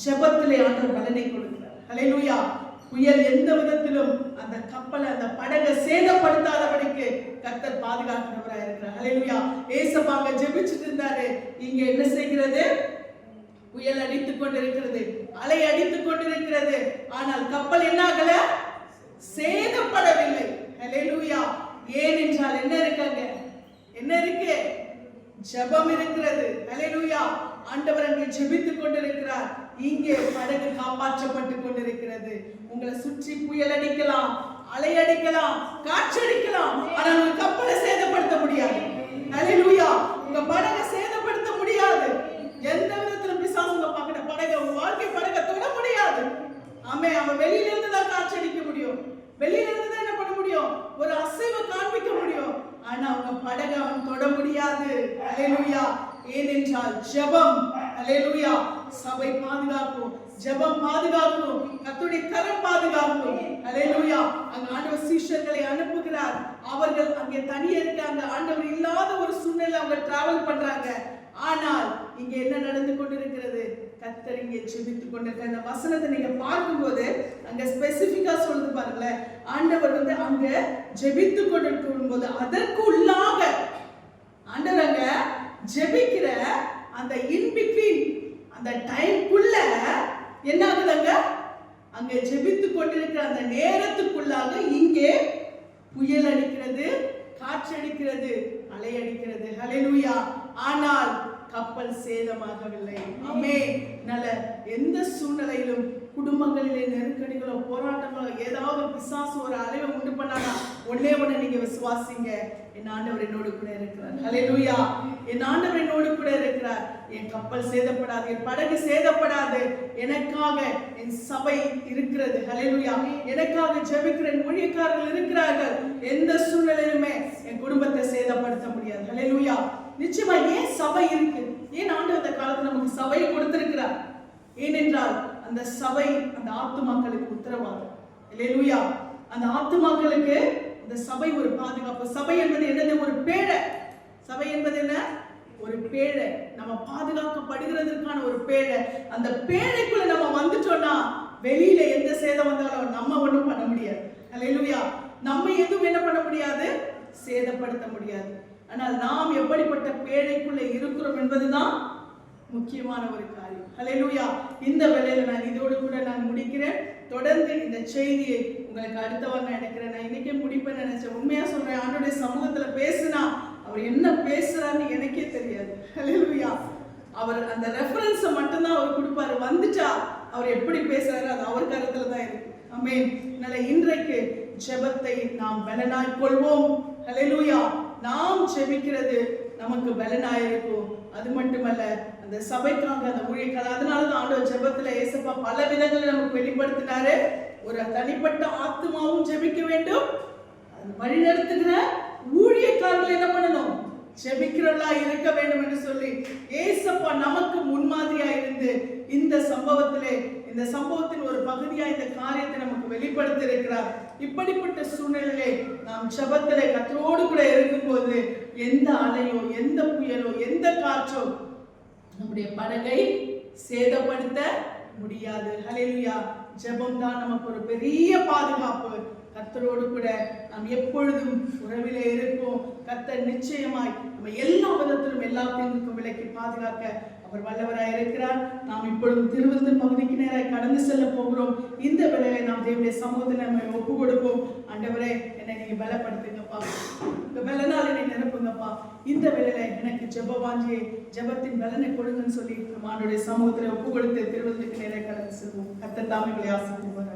ஜெபத்திலே ஆண்டவர் பலனை கொடுக்கிறார். ஹல்லேலூயா. புயல் எந்த விதத்திலும் அந்த கப்பலை அந்த படகை சேதப்படுத்தாதபடிக்கு கர்த்தர் பாதுகாக்கிறவராக இருக்கிறார். ஹல்லேலூயா. ஏசப்பாங்க ஜெபிச்சுட்டு இருந்தாரு. இங்க என்ன செய்கிறது? புயல் அடித்துக் கொண்டிருக்கிறது, அலை அடித்துக் கொண்டிருக்கிறது. ஆனால் கப்பல் என்ன ஆகல? சேதப்படவில்லை. ஹல்லேலூயா. ஏனென்றால் என்ன இருக்காங்க? என்ன இருக்கு? ஜெபம் இருக்கிறது. ஹல்லேலூயா. ஆண்டவர் அங்கே ஜெபித்துக் கொண்டிருக்கிறார். இங்கே படகு காப்பாற்றப்பட்டு கொண்டிருக்கிறது. உங்களை சுற்றி புயல் அடிக்கலாம், அலை அடிக்கலாம், காற்றடிக்கலாம், ஆனால் உங்க கப்பலை சேதப்படுத்த முடியாது. ஹல்லேலூயா. உங்க படகை சேதப்படுத்த முடியாது. எந்த விதத்திலும் பிசாசு உங்க படகை, உங்க வாழ்க்கை படகை தொட முடியாது. ஆமே. அவன் வெளியில இருந்து தான் காற்றடிக்க முடியும், வெளியில இருந்து தான் என்ன பண்ண முடியும்? ஒரு அசைவை காண்பிக்க முடியும். ஆனா உங்க படகை அவன் தொட முடியாது. ஹல்லேலூயா. ஏனென்றால் ஜெபம். ஹல்லேலூயா. சபை பாதுகாக்கும், ஜெபம் பாதுகாக்கும், கர்த்தருடைய கரம் பாதுகாக்கும். ஹல்லேலூயா. அங்க ஆண்டவர் சீஷர்களை அனுப்புகிறார். அவர்கள் அங்கே தனியே இருக்காங்க. ஆண்டவர் இல்லாத ஒரு சூழ்நிலை அவங்க டிராவல் பண்றாங்க. ஆனால் இங்க என்ன நடந்து கொண்டிருக்கிறது? கர்த்தர் இங்கே ஜெபித்துக் கொண்டிருக்கிற அந்த வசனத்தை நீங்க பார்க்கும்போது அங்க ஸ்பெசிபிக்கா சொல்லுது பாருங்களேன். ஆண்டவர் அங்க ஜெபித்துக் கொண்டிருக்கும் போது அதற்கு உள்ளாக ஆண்டவர் அங்க ஜெபிக்கிற அந்த இன் பிட்வீன் அந்த டைம்க்குள்ள என்ன ஆகுதுங்க? அங்க ஜெபித்துக் கொண்டிருக்கிற அந்த நேரத்துக்குள்ளாக இங்கே புயல் அடிக்கிறது, காற்று அடிக்கிறது, அலை அடிக்கிறது. ஹல்லேலூயா. ஆனால் கப்பல் சேதமாகவில்லை. ஆமென். நல்ல எந்த சூழ்நிலையிலும் குடும்பங்களிலே நெருக்கடிகளோ போராட்டங்களோ ஏதாவது பிசாசு ஒரு அலைவை உண்டு பண்ணானா ஒன்னே ஒண்ணு நீங்க விசுவாசிங்க, என் ஆண்டவர் என்னோடு கூட இருக்கிறார். ஹல்லேலூயா. என் ஆண்டவர் என்னோடு கூட இருக்கிறார். என் கப்பல் சேதப்படாது, என் படகு சேதப்படாது. எனக்காக என் சபை இருக்கிறது. ஹல்லேலூயா. எனக்காக ஜெபிக்கிற ஊழியக்காரர்கள் இருக்கிறார்கள். எந்த சூழ்நிலையிலுமே என் குடும்பத்தை சேதப்படுத்த முடியாது. ஹல்லேலூயா. நிச்சயமா ஏன் சபை இருக்கு? ஏன் ஆண்டவர் இந்த காலத்துல நமக்கு சபையை கொடுத்திருக்கிறார்? ஏனென்றால் அந்த சபை அந்த ஆத்துமாக்களுக்கு உத்தரவாதம். ஹல்லேலூயா. அந்த ஆத்துமாக்களுக்கு அந்த சபை ஒரு பாதுகாப்பு. சபை என்பது என்னது? ஒரு பேழை. சபை என்பது என்ன? ஒரு பேழை. நம்ம பாதுகாக்கப்படுகிறதுக்கான ஒரு பேழை. அந்த பேழைக்குள்ள நம்ம வந்துட்டோம்னா வெளியில எந்த சேதம் வந்தாலும் நம்ம ஒண்ணும் பண்ண முடியாது. ஹல்லேலூயா. நம்ம எதுவும் என்ன பண்ண முடியாது? சேதப்படுத்த முடியாது. ஆனால் நாம் எப்படிப்பட்ட பேழைக்குள்ள இருக்கிறோம் என்பதுதான் முக்கியமான ஒரு காரியம். ஹல்லேலூயா. இந்த வேளையில நான் இதோடு கூட நான் முடிக்கிறேன். தொடர்ந்து இந்த செய்தியை உங்களுக்கு அடுத்த வாரம் நான் நினைக்கிறேன். நான் இன்னைக்கே முடிப்பேன்னு நினைச்சேன். உண்மையா சொல்றேன், ஆண்டவருடைய சமூகத்துல பேசினா அவர் என்ன பேசுறான்னு எனக்கே தெரியாது. ஹல்லேலூயா. அவர் அந்த ரெஃபரன்ஸை மட்டும்தான் அவர் கொடுப்பாரு. வந்துட்டா அவர் எப்படி பேசுறாரு அது அவர் கருத்துல தான் இருக்கு. ஆமென். அதனால இன்றைக்கு ஜெபத்தை நாம் பலனாய் கொள்வோம். ஹல்லேலூயா. நாம் ஜெபிக்கிறது நமக்கு பலனாய் இருக்கும். அது மட்டுமல்ல, அந்த சபைக்காக அந்த ஊழியக்காரர், அதனாலதான் ஆண்டவர் ஜெபத்துல ஏசப்பா பல விதங்களை நமக்கு வெளிப்படுத்தினாரு. ஒரு தனிப்பட்ட ஆத்துமாவும் ஜெபிக்க வேண்டும், வழிநடத்துகிற ஊழியக்காரர்கள் என்ன பண்ணணும்? ஜெபிக்கிறவளா இருக்க வேண்டும் என்று சொல்லி ஏசப்பா நமக்கு முன்மாதிரியா இருந்து இந்த சம்பவத்தின் ஒரு பகுதியா இந்த காரியத்தை நமக்கு வெளிப்படுத்தி இருக்கிறார். இப்படிப்பட்ட சூழ்நிலையிலே நாம் ஜெபத்திலே கர்த்தரோடு கூட இருக்கும்போது எந்த அலையோ, எந்த புயலோ, எந்த காற்றோ நம்முடைய படகை சேதப்படுத்த முடியாது. ஹல்லேலூயா. ஜெபம் தான் நமக்கு ஒரு பெரிய பாதுகாப்பு. கர்த்தரோடு கூட நாம் எப்பொழுதும் உறவிலே இருப்போம். கர்த்தர் நிச்சயமாய் நம்ம எல்லா விதத்திலும் எல்லா தீங்குக்கும் விலக்கி பாதுகாக்க அவர் வல்லவராய் இருக்கிறார். நாம் இப்பொழுது திருவிருந்தல் பகுதிக்கு நேராக கடந்து செல்ல போகிறோம். இந்த வேளையிலே நாம் தேவனுடைய சமூகத்தில் நம்ம ஒப்பு கொடுப்போம். ஆண்டவரே, என்னை நீங்க பலப்படுத்துங்கப்பா, உங்க பலனால் என்னை நிரப்புங்கப்பா. இந்த வேளையில எனக்கு ஜெப வாஞ்சியை, ஜெபத்தின் பலனை கொடுங்கன்னு சொல்லி நம்ம ஆண்டவருடைய சமூகத்தில் ஒப்பு கொடுத்து திருவிருந்தலுக்கு நேராக கடந்து செல்வோம். கர்த்தர் தாமே உங்களை ஆசீர்வதிப்பார்.